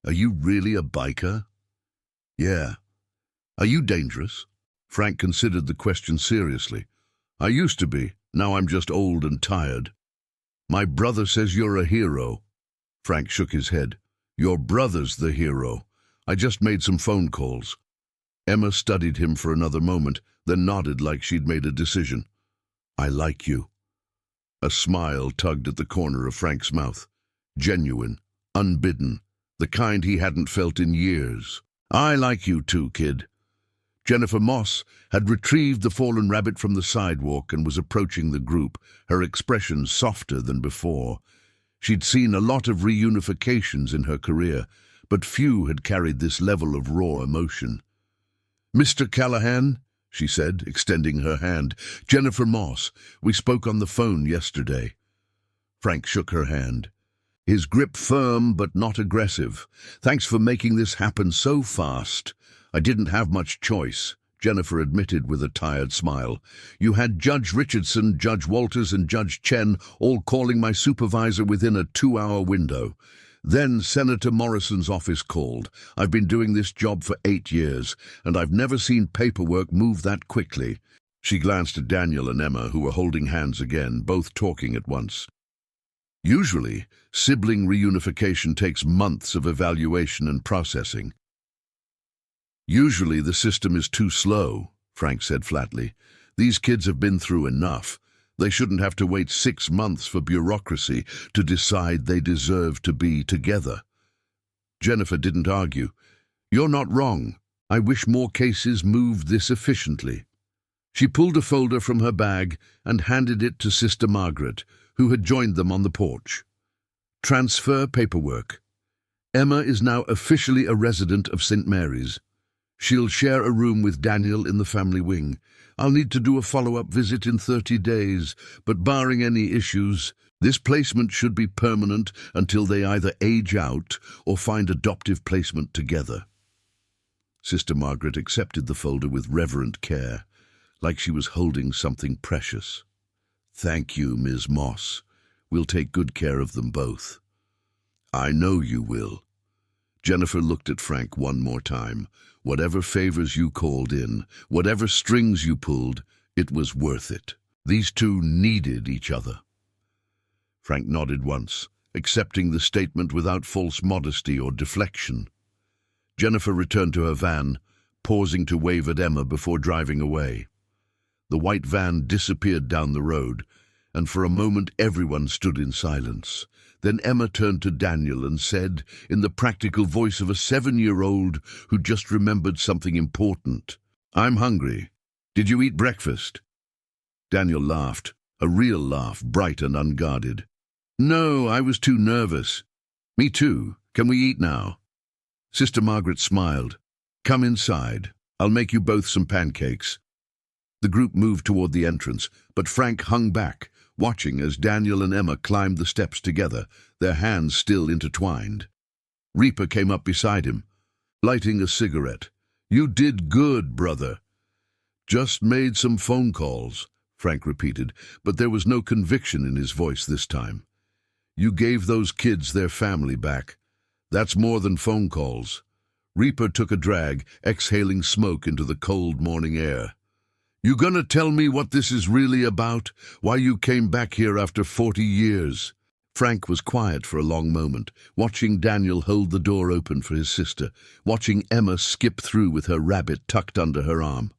"Are you really a biker?" "Yeah." "Are you dangerous?" Frank considered the question seriously. "I used to be. Now I'm just old and tired." "My brother says you're a hero." Frank shook his head. "Your brother's the hero. I just made some phone calls." Emma studied him for another moment, then nodded like she'd made a decision. "I like you." A smile tugged at the corner of Frank's mouth. Genuine, unbidden, the kind he hadn't felt in years. "I like you too, kid." Jennifer Moss had retrieved the fallen rabbit from the sidewalk and was approaching the group, her expression softer than before. She'd seen a lot of reunifications in her career, but few had carried this level of raw emotion. "Mr. Callahan," she said, extending her hand. "Jennifer Moss. We spoke on the phone yesterday." Frank shook her hand, his grip firm but not aggressive. "Thanks for making this happen so fast. I didn't have much choice," Jennifer admitted with a tired smile. "You had Judge Richardson, Judge Walters, and Judge Chen all calling my supervisor within a 2-hour window. Then Senator Morrison's office called. I've been doing this job for 8 years, and I've never seen paperwork move that quickly." She glanced at Daniel and Emma, who were holding hands again, both talking at once. "Usually, sibling reunification takes months of evaluation and processing." "Usually the system is too slow," Frank said flatly. "These kids have been through enough. They shouldn't have to wait 6 months for bureaucracy to decide they deserve to be together." Jennifer didn't argue. "You're not wrong. I wish more cases moved this efficiently." She pulled a folder from her bag and handed it to Sister Margaret, who had joined them on the porch. "Transfer paperwork. Emma is now officially a resident of St. Mary's. She'll share a room with Daniel in the family wing. I'll need to do a follow-up visit in 30 days, but barring any issues, this placement should be permanent until they either age out or find adoptive placement together." Sister Margaret accepted the folder with reverent care, like she was holding something precious. "Thank you, Ms. Moss. We'll take good care of them both." "I know you will." Jennifer looked at Frank one more time. "Whatever favors you called in, whatever strings you pulled, it was worth it. These two needed each other." Frank nodded once, accepting the statement without false modesty or deflection. Jennifer returned to her van, pausing to wave at Emma before driving away. The white van disappeared down the road, and for a moment everyone stood in silence. Then Emma turned to Daniel and said, in the practical voice of a 7-year-old who just remembered something important, "I'm hungry. Did you eat breakfast?" Daniel laughed, a real laugh, bright and unguarded. "No, I was too nervous." "Me too. Can we eat now?" Sister Margaret smiled. "Come inside. I'll make you both some pancakes." The group moved toward the entrance, but Frank hung back, watching as Daniel and Emma climbed the steps together, their hands still intertwined. Reaper came up beside him, lighting a cigarette. "You did good, brother." "Just made some phone calls," Frank repeated, but there was no conviction in his voice this time. "You gave those kids their family back. That's more than phone calls." Reaper took a drag, exhaling smoke into the cold morning air. "You gonna tell me what this is really about? Why you came back here after 40 years? Frank was quiet for a long moment, watching Daniel hold the door open for his sister, watching Emma skip through with her rabbit tucked under her arm.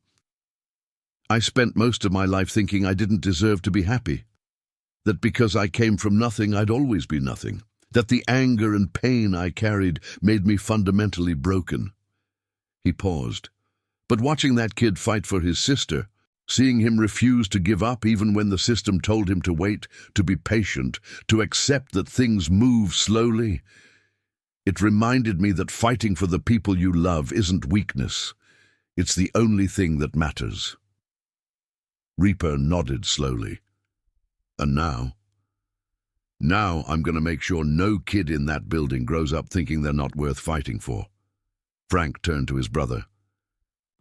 "I spent most of my life thinking I didn't deserve to be happy. That because I came from nothing, I'd always be nothing. That the anger and pain I carried made me fundamentally broken." He paused. But watching that kid fight for his sister, seeing him refuse to give up even when the system told him to wait, to be patient, to accept that things move slowly, it reminded me that fighting for the people you love isn't weakness. It's the only thing that matters. Reaper nodded slowly. "And now? Now I'm going to make sure no kid in that building grows up thinking they're not worth fighting for." Frank turned to his brother.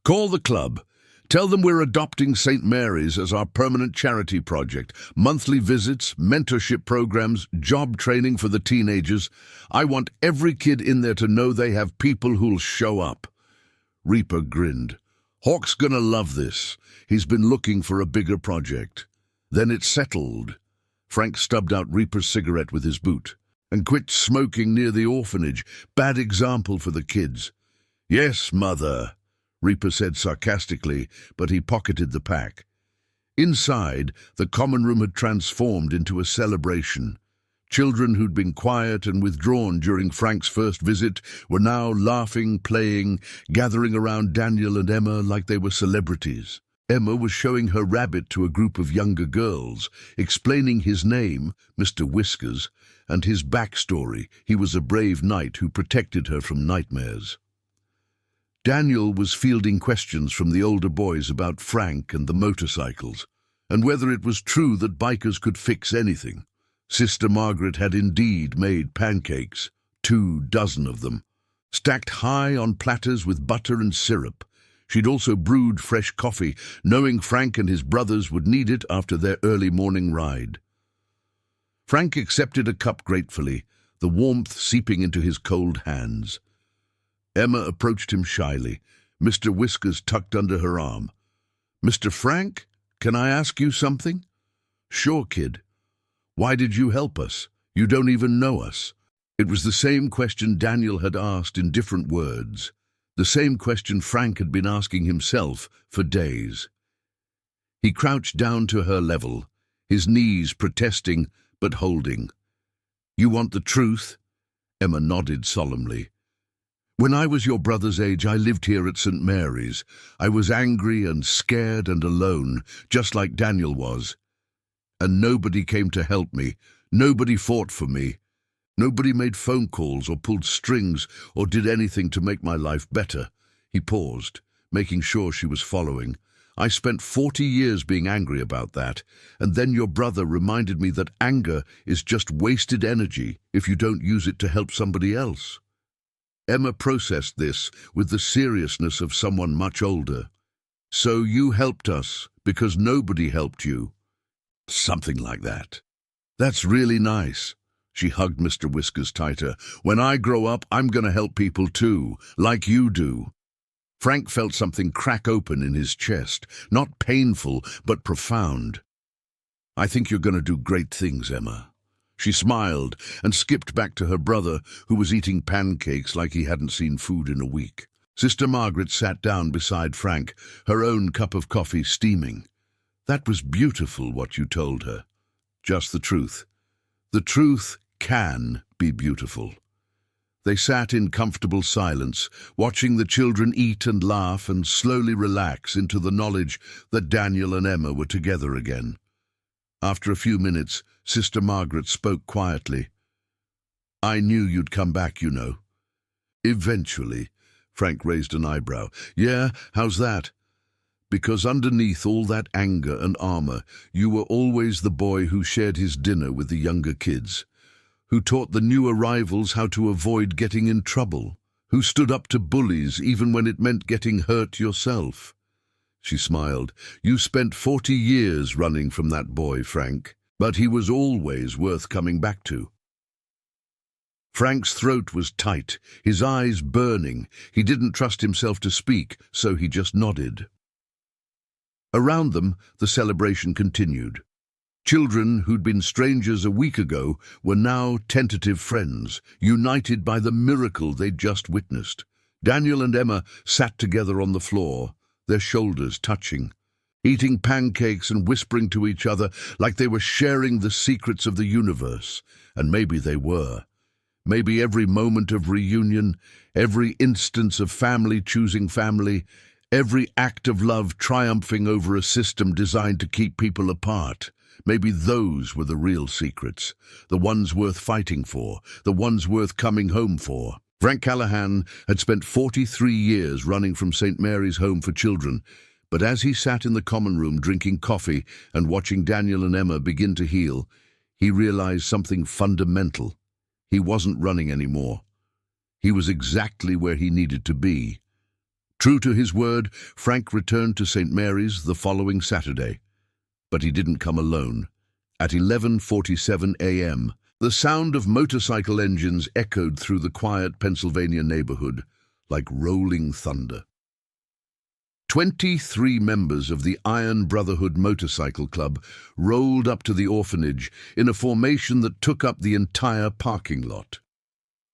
"Call the club. Tell them we're adopting St. Mary's as our permanent charity project. Monthly visits, mentorship programs, job training for the teenagers. I want every kid in there to know they have people who'll show up." Reaper grinned. "Hawk's gonna love this. He's been looking for a bigger project." "Then it's settled." Frank stubbed out Reaper's cigarette with his boot. "And quit smoking near the orphanage. Bad example for the kids." "Yes, Mother," Reaper said sarcastically, but he pocketed the pack. Inside, the common room had transformed into a celebration. Children who'd been quiet and withdrawn during Frank's first visit were now laughing, playing, gathering around Daniel and Emma like they were celebrities. Emma was showing her rabbit to a group of younger girls, explaining his name, Mr. Whiskers, and his backstory. He was a brave knight who protected her from nightmares. Daniel was fielding questions from the older boys about Frank and the motorcycles, and whether it was true that bikers could fix anything. Sister Margaret had indeed made pancakes, 24 of them, stacked high on platters with butter and syrup. She'd also brewed fresh coffee, knowing Frank and his brothers would need it after their early morning ride. Frank accepted a cup gratefully, the warmth seeping into his cold hands. Emma approached him shyly, Mr. Whiskers tucked under her arm. "Mr. Frank, can I ask you something?" "Sure, kid. Why did you help us? You don't even know us." It was the same question Daniel had asked in different words, the same question Frank had been asking himself for days. He crouched down to her level, his knees protesting but holding. "You want the truth?" Emma nodded solemnly. "When I was your brother's age, I lived here at St. Mary's. I was angry and scared and alone, just like Daniel was. And nobody came to help me. Nobody fought for me. Nobody made phone calls or pulled strings or did anything to make my life better." He paused, making sure she was following. "I spent 40 years being angry about that, and then your brother reminded me that anger is just wasted energy if you don't use it to help somebody else." Emma processed this with the seriousness of someone much older. "So you helped us because nobody helped you?" "Something like that." "That's really nice." She hugged Mr. Whiskers tighter. "When I grow up, I'm going to help people too, like you do." Frank felt something crack open in his chest, not painful, but profound. "I think you're going to do great things, Emma." She smiled and skipped back to her brother, who was eating pancakes like he hadn't seen food in a week. Sister Margaret sat down beside Frank, her own cup of coffee steaming. "That was beautiful what you told her. Just the truth. The truth can be beautiful." They sat in comfortable silence, watching the children eat and laugh and slowly relax into the knowledge that Daniel and Emma were together again. After a few minutes, Sister Margaret spoke quietly. "I knew you'd come back, you know." "Eventually." Frank raised an eyebrow. "Yeah, how's that?" "Because underneath all that anger and armor, you were always the boy who shared his dinner with the younger kids, who taught the new arrivals how to avoid getting in trouble, who stood up to bullies even when it meant getting hurt yourself." She smiled. "You spent 40 years running from that boy, Frank, but he was always worth coming back to." Frank's throat was tight, his eyes burning. He didn't trust himself to speak, so he just nodded. Around them, the celebration continued. Children who'd been strangers a week ago were now tentative friends, united by the miracle they'd just witnessed. Daniel and Emma sat together on the floor, their shoulders touching, eating pancakes and whispering to each other like they were sharing the secrets of the universe. And maybe they were. Maybe every moment of reunion, every instance of family choosing family, every act of love triumphing over a system designed to keep people apart, maybe those were the real secrets, the ones worth fighting for, the ones worth coming home for. Frank Callahan had spent 43 years running from St. Mary's Home for Children, but as he sat in the common room drinking coffee and watching Daniel and Emma begin to heal, he realized something fundamental. He wasn't running anymore. He was exactly where he needed to be. True to his word, Frank returned to St. Mary's the following Saturday. But he didn't come alone. At 11:47 a.m., the sound of motorcycle engines echoed through the quiet Pennsylvania neighborhood like rolling thunder. 23 members of the Iron Brotherhood Motorcycle Club rolled up to the orphanage in a formation that took up the entire parking lot.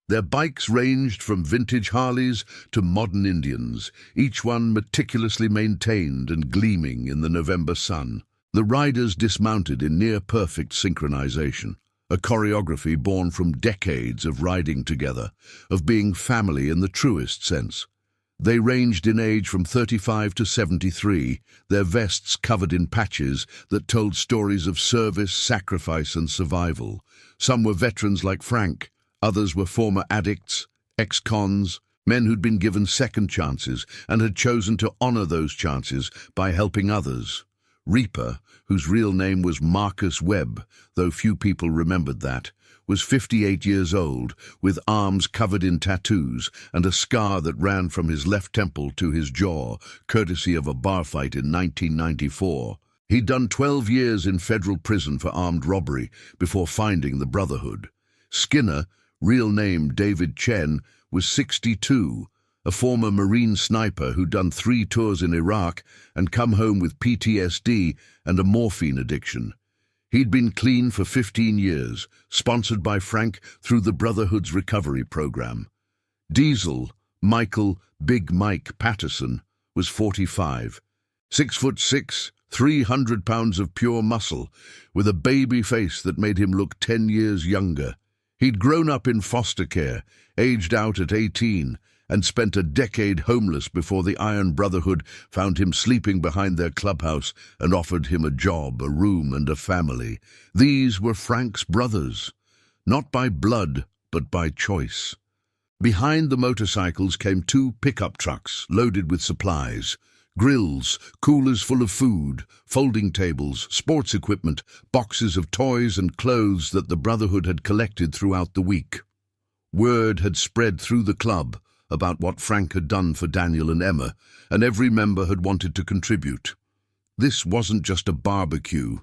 Their bikes ranged from vintage Harleys to modern Indians, each one meticulously maintained and gleaming in the November sun. The riders dismounted in near-perfect synchronization. a choreography born from decades of riding together, of being family in the truest sense. They ranged in age from 35 to 73, their vests covered in patches that told stories of service, sacrifice and survival. Some were veterans like Frank, others were former addicts, ex-cons, men who'd been given second chances and had chosen to honor those chances by helping others. Reaper, whose real name was Marcus Webb, though few people remembered that, was 58 years old, with arms covered in tattoos and a scar that ran from his left temple to his jaw, courtesy of a bar fight in 1994. He'd done 12 years in federal prison for armed robbery before finding the Brotherhood. Skinner, real name David Chen, was 62, a former Marine sniper who'd done 3 tours in Iraq and come home with PTSD and a morphine addiction. He'd been clean for 15 years, sponsored by Frank through the Brotherhood's recovery program. Diesel, Michael Big Mike Patterson, was 45, 6'6", 300 pounds of pure muscle, with a baby face that made him look 10 years younger. He'd grown up in foster care, aged out at 18, and spent a decade homeless before the Iron Brotherhood found him sleeping behind their clubhouse and offered him a job, a room and a family. These were Frank's brothers, not by blood, but by choice. Behind the motorcycles came 2 pickup trucks loaded with supplies, grills, coolers full of food, folding tables, sports equipment, boxes of toys and clothes that the Brotherhood had collected throughout the week. Word had spread through the club about what Frank had done for Daniel and Emma, and every member had wanted to contribute. This wasn't just a barbecue.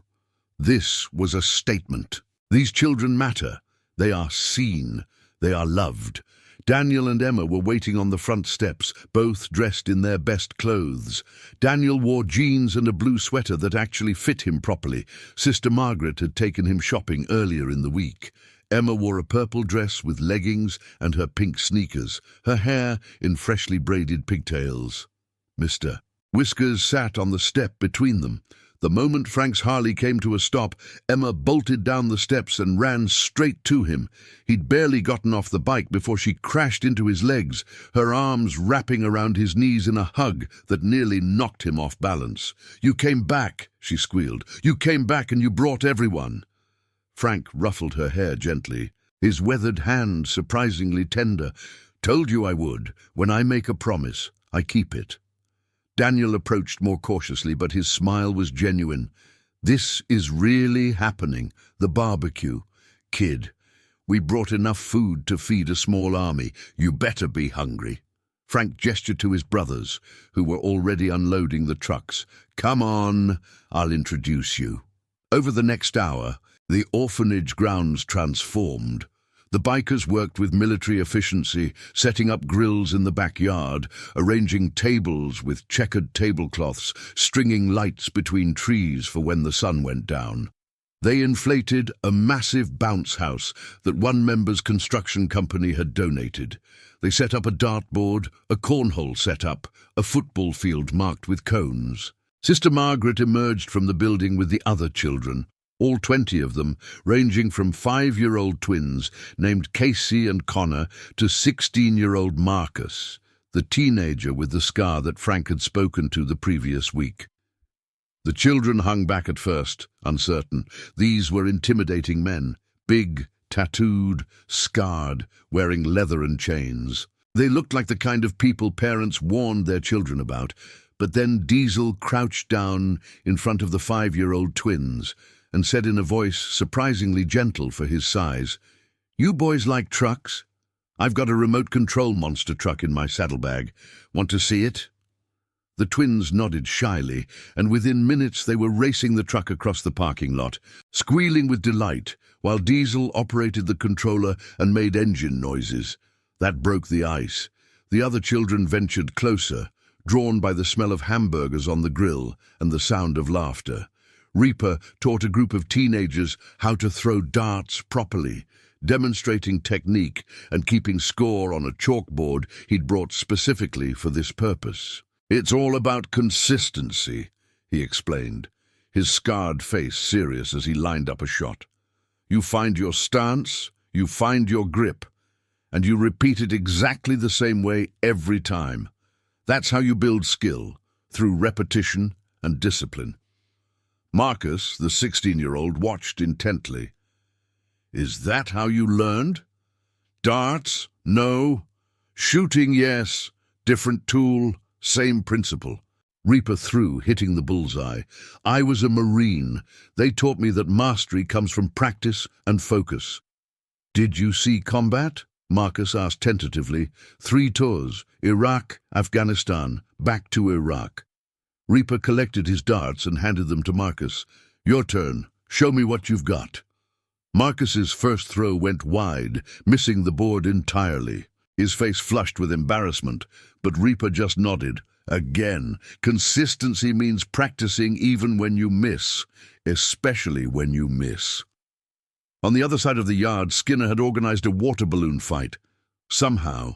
This was a statement. These children matter. They are seen. They are loved. Daniel and Emma were waiting on the front steps, both dressed in their best clothes. Daniel wore jeans and a blue sweater that actually fit him properly. Sister Margaret had taken him shopping earlier in the week. Emma wore a purple dress with leggings and her pink sneakers, her hair in freshly braided pigtails. Mr. Whiskers sat on the step between them. The moment Frank's Harley came to a stop, Emma bolted down the steps and ran straight to him. He'd barely gotten off the bike before she crashed into his legs, her arms wrapping around his knees in a hug that nearly knocked him off balance. "You came back," she squealed. "You came back and you brought everyone." Frank ruffled her hair gently, his weathered hand surprisingly tender. "Told you I would. When I make a promise, I keep it." Daniel approached more cautiously, but his smile was genuine. "This is really happening, the barbecue. Kid, we brought enough food to feed a small army. You better be hungry." Frank gestured to his brothers, who were already unloading the trucks. "Come on, I'll introduce you." Over the next hour, the orphanage grounds transformed. The bikers worked with military efficiency, setting up grills in the backyard, arranging tables with checkered tablecloths, stringing lights between trees for when the sun went down. They inflated a massive bounce house that one member's construction company had donated. They set up a dartboard, a cornhole setup, a football field marked with cones. Sister Margaret emerged from the building with the other children, all 20 of them, ranging from 5-year-old twins named Casey and Connor to 16-year-old Marcus, the teenager with the scar that Frank had spoken to the previous week. The children hung back at first, uncertain. These were intimidating men, big, tattooed, scarred, wearing leather and chains. They looked like the kind of people parents warned their children about, but then Diesel crouched down in front of the 5-year-old twins and said in a voice surprisingly gentle for his size, "You boys like trucks? I've got a remote control monster truck in my saddlebag. Want to see it?" The twins nodded shyly, and within minutes they were racing the truck across the parking lot, squealing with delight, while Diesel operated the controller and made engine noises. That broke the ice. The other children ventured closer, drawn by the smell of hamburgers on the grill and the sound of laughter. Reaper taught a group of teenagers how to throw darts properly, demonstrating technique and keeping score on a chalkboard he'd brought specifically for this purpose. "It's all about consistency," he explained, his scarred face serious as he lined up a shot. You find your stance, you find your grip, and you repeat it exactly the same way every time. That's how you build skill, through repetition and discipline. Marcus, the 16-year-old, watched intently. Is that how you learned? Darts? No. Shooting? Yes. Different tool, same principle. Reaper threw, hitting the bullseye. I was a Marine. They taught me that mastery comes from practice and focus. Did you see combat? Marcus asked tentatively. 3 tours, Iraq, Afghanistan, back to Iraq. Reaper collected his darts and handed them to Marcus. Your turn. Show me what you've got. Marcus's first throw went wide, missing the board entirely. His face flushed with embarrassment, but Reaper just nodded. Again, consistency means practicing even when you miss, especially when you miss. On the other side of the yard, Skinner had organized a water balloon fight. Somehow,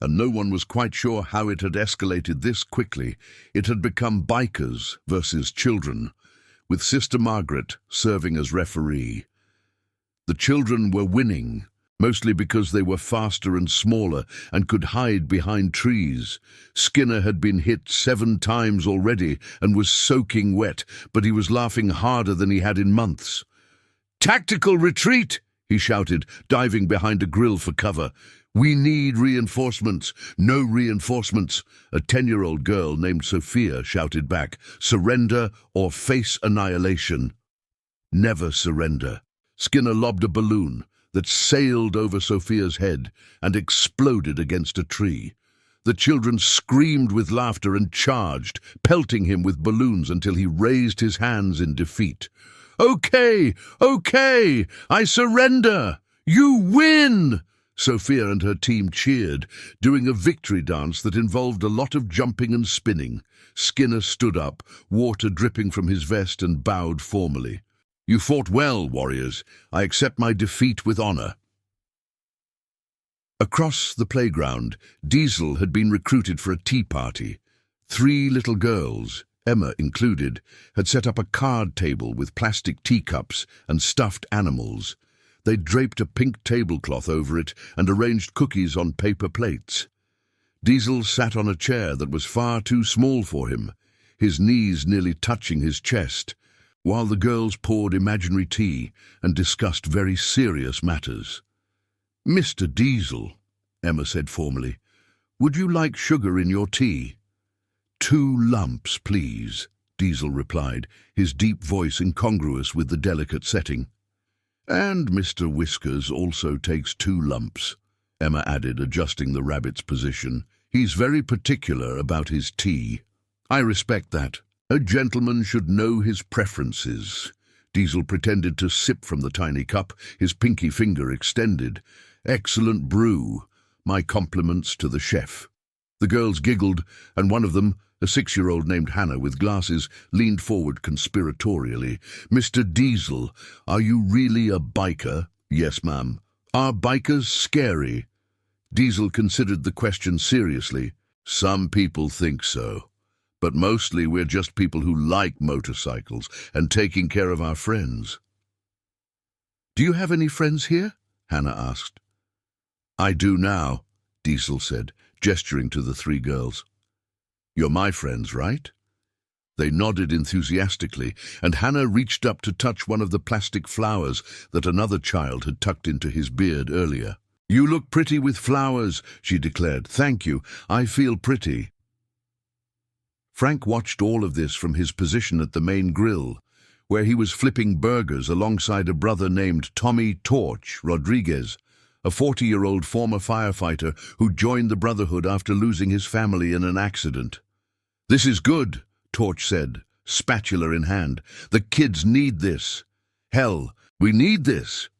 and no one was quite sure how it had escalated this quickly, it had become bikers versus children, with Sister Margaret serving as referee. The children were winning, mostly because they were faster and smaller and could hide behind trees. Skinner had been hit 7 times already and was soaking wet, but he was laughing harder than he had in months. "Tactical retreat!" he shouted, diving behind a grill for cover. "We need reinforcements." "No reinforcements," a 10-year-old girl named Sophia shouted back. "Surrender or face annihilation." Never surrender. Skinner lobbed a balloon that sailed over Sophia's head and exploded against a tree. The children screamed with laughter and charged, pelting him with balloons until he raised his hands in defeat. Okay, I surrender! You win!" Sophia and her team cheered, doing a victory dance that involved a lot of jumping and spinning. Skinner stood up, water dripping from his vest, and bowed formally. "You fought well, warriors. I accept my defeat with honor." Across the playground, Diesel had been recruited for a tea party. 3 little girls, Emma included, had set up a card table with plastic teacups and stuffed animals. They'd draped a pink tablecloth over it and arranged cookies on paper plates. Diesel sat on a chair that was far too small for him, his knees nearly touching his chest, while the girls poured imaginary tea and discussed very serious matters. "Mr. Diesel," Emma said formally, "would you like sugar in your tea?" 2 lumps, please," Diesel replied, his deep voice incongruous with the delicate setting. "And Mr. Whiskers also takes 2 lumps, Emma added, adjusting the rabbit's position. "He's very particular about his tea." "I respect that. A gentleman should know his preferences." Diesel pretended to sip from the tiny cup, his pinky finger extended. "Excellent brew. My compliments to the chef." The girls giggled, and one of them, a 6-year-old named Hannah with glasses, leaned forward conspiratorially. "Mr. Diesel, are you really a biker?" "Yes, ma'am." "Are bikers scary?" Diesel considered the question seriously. "Some people think so. But mostly we're just people who like motorcycles and taking care of our friends." "Do you have any friends here?" Hannah asked. "I do now," Diesel said, gesturing to the 3 girls. "You're my friends, right?" They nodded enthusiastically, and Hannah reached up to touch one of the plastic flowers that another child had tucked into his beard earlier. "You look pretty with flowers," she declared. "Thank you. I feel pretty." Frank watched all of this from his position at the main grill, where he was flipping burgers alongside a brother named Tommy Torch Rodriguez, a 40-year-old former firefighter who joined the Brotherhood after losing his family in an accident. "This is good," Torch said, spatula in hand. "The kids need this. Hell, we need this."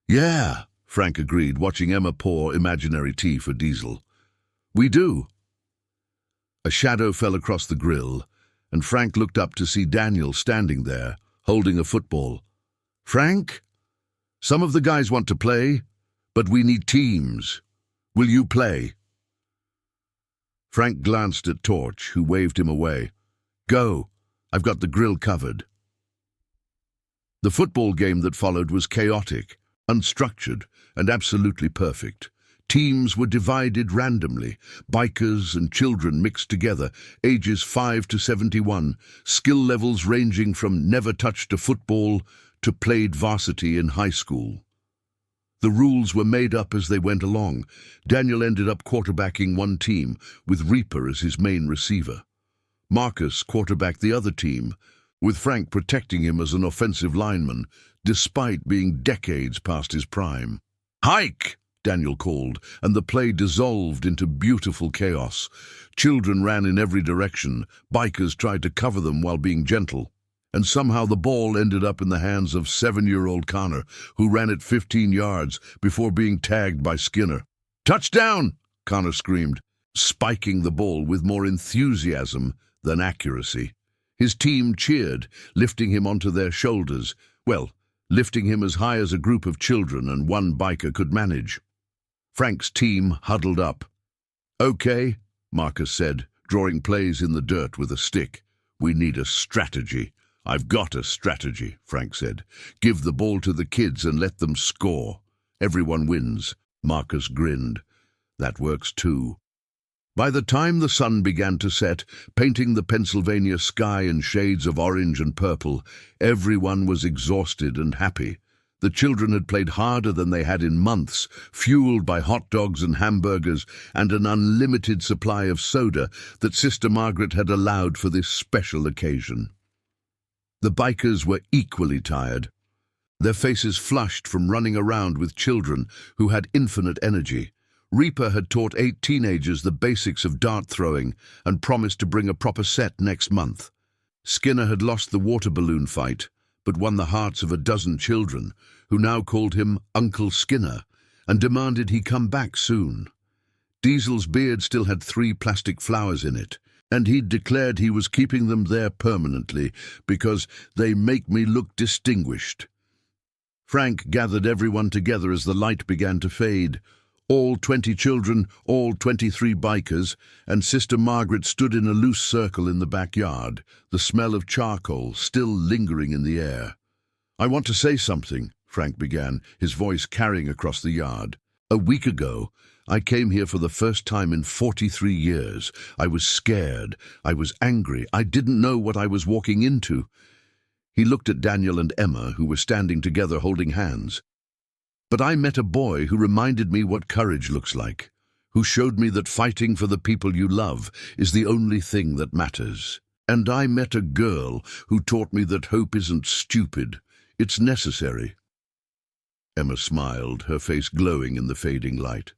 "Yeah," Frank agreed, watching Emma pour imaginary tea for Diesel. "We do." A shadow fell across the grill, and Frank looked up to see Daniel standing there, holding a football. "Frank, some of the guys want to play, but we need teams. Will you play?" Frank glanced at Torch, who waved him away. "Go. I've got the grill covered." The football game that followed was chaotic, unstructured, and absolutely perfect. Teams were divided randomly, bikers and children mixed together, ages 5 to 71, skill levels ranging from never touched a football to played varsity in high school. The rules were made up as they went along. Daniel ended up quarterbacking one team, with Reaper as his main receiver. Marcus quarterbacked the other team, with Frank protecting him as an offensive lineman, despite being decades past his prime. "Hike!" Daniel called, and the play dissolved into beautiful chaos. Children ran in every direction, bikers tried to cover them while being gentle, and somehow the ball ended up in the hands of 7-year-old Connor, who ran it 15 yards before being tagged by Skinner. "Touchdown!" Connor screamed, spiking the ball with more enthusiasm than accuracy. His team cheered, lifting him onto their shoulders, lifting him as high as a group of children and one biker could manage. Frank's team huddled up. "Okay," Marcus said, drawing plays in the dirt with a stick. "We need a strategy." "I've got a strategy," Frank said. "Give the ball to the kids and let them score. Everyone wins." Marcus grinned. "That works too." By the time the sun began to set, painting the Pennsylvania sky in shades of orange and purple, everyone was exhausted and happy. The children had played harder than they had in months, fueled by hot dogs and hamburgers and an unlimited supply of soda that Sister Margaret had allowed for this special occasion. The bikers were equally tired, their faces flushed from running around with children who had infinite energy. Reaper had taught 8 teenagers the basics of dart throwing and promised to bring a proper set next month. Skinner had lost the water balloon fight, but won the hearts of a dozen children, who now called him Uncle Skinner and demanded he come back soon. Diesel's beard still had 3 plastic flowers in it, and he'd declared he was keeping them there permanently because they make me look distinguished. Frank gathered everyone together as the light began to fade. All 20 children, all 23 bikers, and Sister Margaret stood in a loose circle in the backyard, the smell of charcoal still lingering in the air. "I want to say something," Frank began, his voice carrying across the yard. "A week ago, I came here for the first time in 43 years. I was scared. I was angry. I didn't know what I was walking into." He looked at Daniel and Emma, who were standing together holding hands. "But I met a boy who reminded me what courage looks like, who showed me that fighting for the people you love is the only thing that matters. And I met a girl who taught me that hope isn't stupid, it's necessary." Emma smiled, her face glowing in the fading light.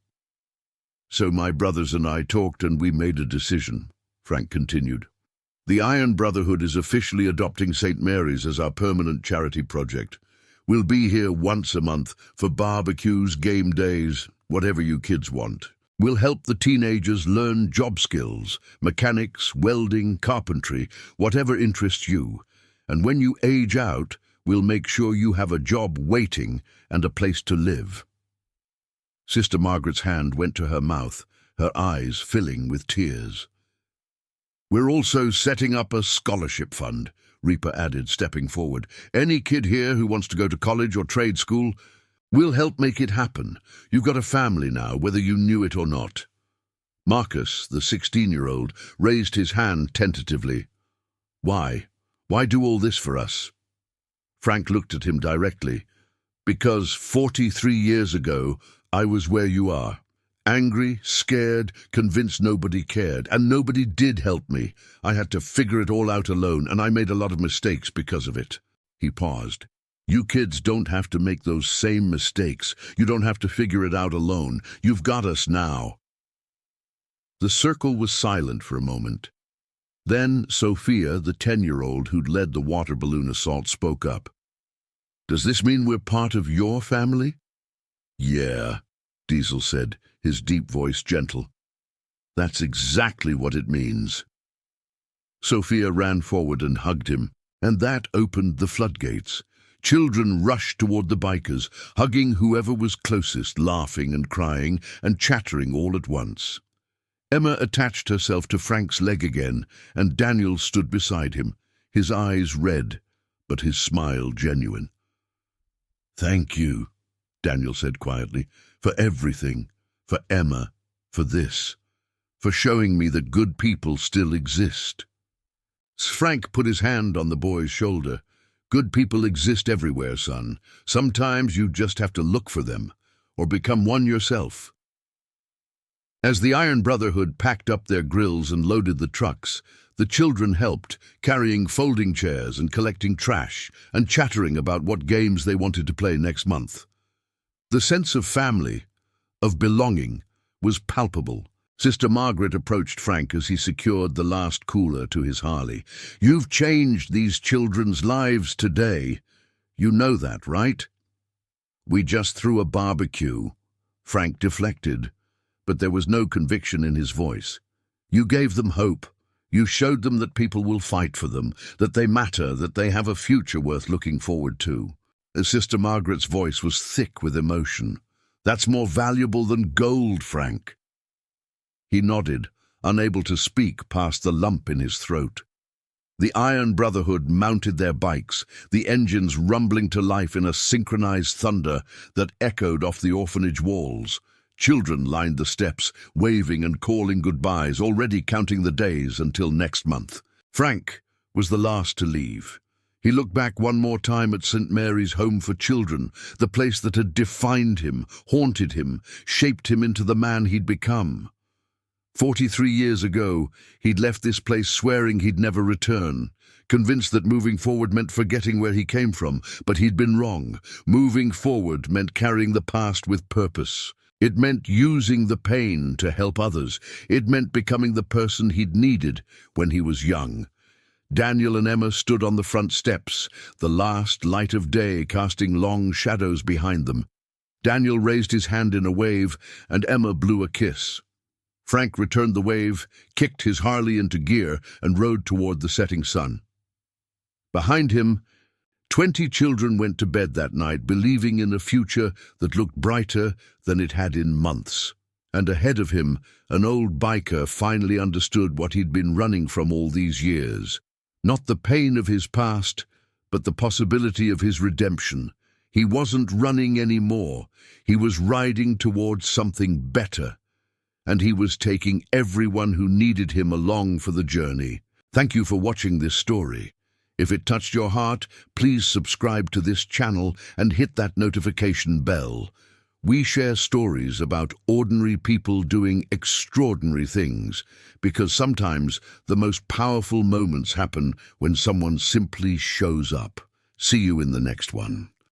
"So my brothers and I talked and we made a decision," Frank continued. "The Iron Brotherhood is officially adopting St. Mary's as our permanent charity project. We'll be here once a month for barbecues, game days, whatever you kids want. We'll help the teenagers learn job skills, mechanics, welding, carpentry, whatever interests you. And when you age out, we'll make sure you have a job waiting and a place to live." Sister Margaret's hand went to her mouth, her eyes filling with tears. "We're also setting up a scholarship fund," Reaper added, stepping forward. "Any kid here who wants to go to college or trade school, we'll help make it happen. You've got a family now, whether you knew it or not." Marcus, the 16-year-old, raised his hand tentatively. "Why? Why do all this for us?" Frank looked at him directly. "Because 43 years ago, I was where you are. Angry, scared, convinced nobody cared, and nobody did help me. I had to figure it all out alone, and I made a lot of mistakes because of it." He paused. "You kids don't have to make those same mistakes. You don't have to figure it out alone. You've got us now." The circle was silent for a moment. Then Sophia, the 10-year-old who'd led the water balloon assault, spoke up. "Does this mean we're part of your family?" "Yeah," Diesel said, his deep voice gentle. "That's exactly what it means." Sophia ran forward and hugged him, and that opened the floodgates. Children rushed toward the bikers, hugging whoever was closest, laughing and crying and chattering all at once. Emma attached herself to Frank's leg again, and Daniel stood beside him, his eyes red, but his smile genuine. Thank you, Daniel said quietly, for everything, for Emma, for this, for showing me that good people still exist. Frank put his hand on the boy's shoulder. Good people exist everywhere, son. Sometimes you just have to look for them, or become one yourself. As the Iron Brotherhood packed up their grills and loaded the trucks, the children helped, carrying folding chairs and collecting trash, and chattering about what games they wanted to play next month. The sense of family, of belonging, was palpable. Sister Margaret approached Frank as he secured the last cooler to his Harley. "You've changed these children's lives today. You know that, right?" "We just threw a barbecue." Frank deflected, but there was no conviction in his voice. "You gave them hope. You showed them that people will fight for them, that they matter, that they have a future worth looking forward to." Sister Margaret's voice was thick with emotion. "That's more valuable than gold, Frank." He nodded, unable to speak past the lump in his throat. The Iron Brotherhood mounted their bikes, the engines rumbling to life in a synchronized thunder that echoed off the orphanage walls. Children lined the steps, waving and calling goodbyes, already counting the days until next month. Frank was the last to leave. He looked back one more time at St. Mary's Home for Children, the place that had defined him, haunted him, shaped him into the man he'd become. 43 years ago, he'd left this place swearing he'd never return, convinced that moving forward meant forgetting where he came from, but he'd been wrong. Moving forward meant carrying the past with purpose. It meant using the pain to help others. It meant becoming the person he'd needed when he was young. Daniel and Emma stood on the front steps, the last light of day casting long shadows behind them. Daniel raised his hand in a wave, and Emma blew a kiss. Frank returned the wave, kicked his Harley into gear, and rode toward the setting sun. Behind him, 20 children went to bed that night, believing in a future that looked brighter than it had in months. And ahead of him, an old biker finally understood what he'd been running from all these years. Not the pain of his past, but the possibility of his redemption. He wasn't running anymore. He was riding towards something better. And he was taking everyone who needed him along for the journey. Thank you for watching this story. If it touched your heart, please subscribe to this channel and hit that notification bell. We share stories about ordinary people doing extraordinary things, because sometimes the most powerful moments happen when someone simply shows up. See you in the next one.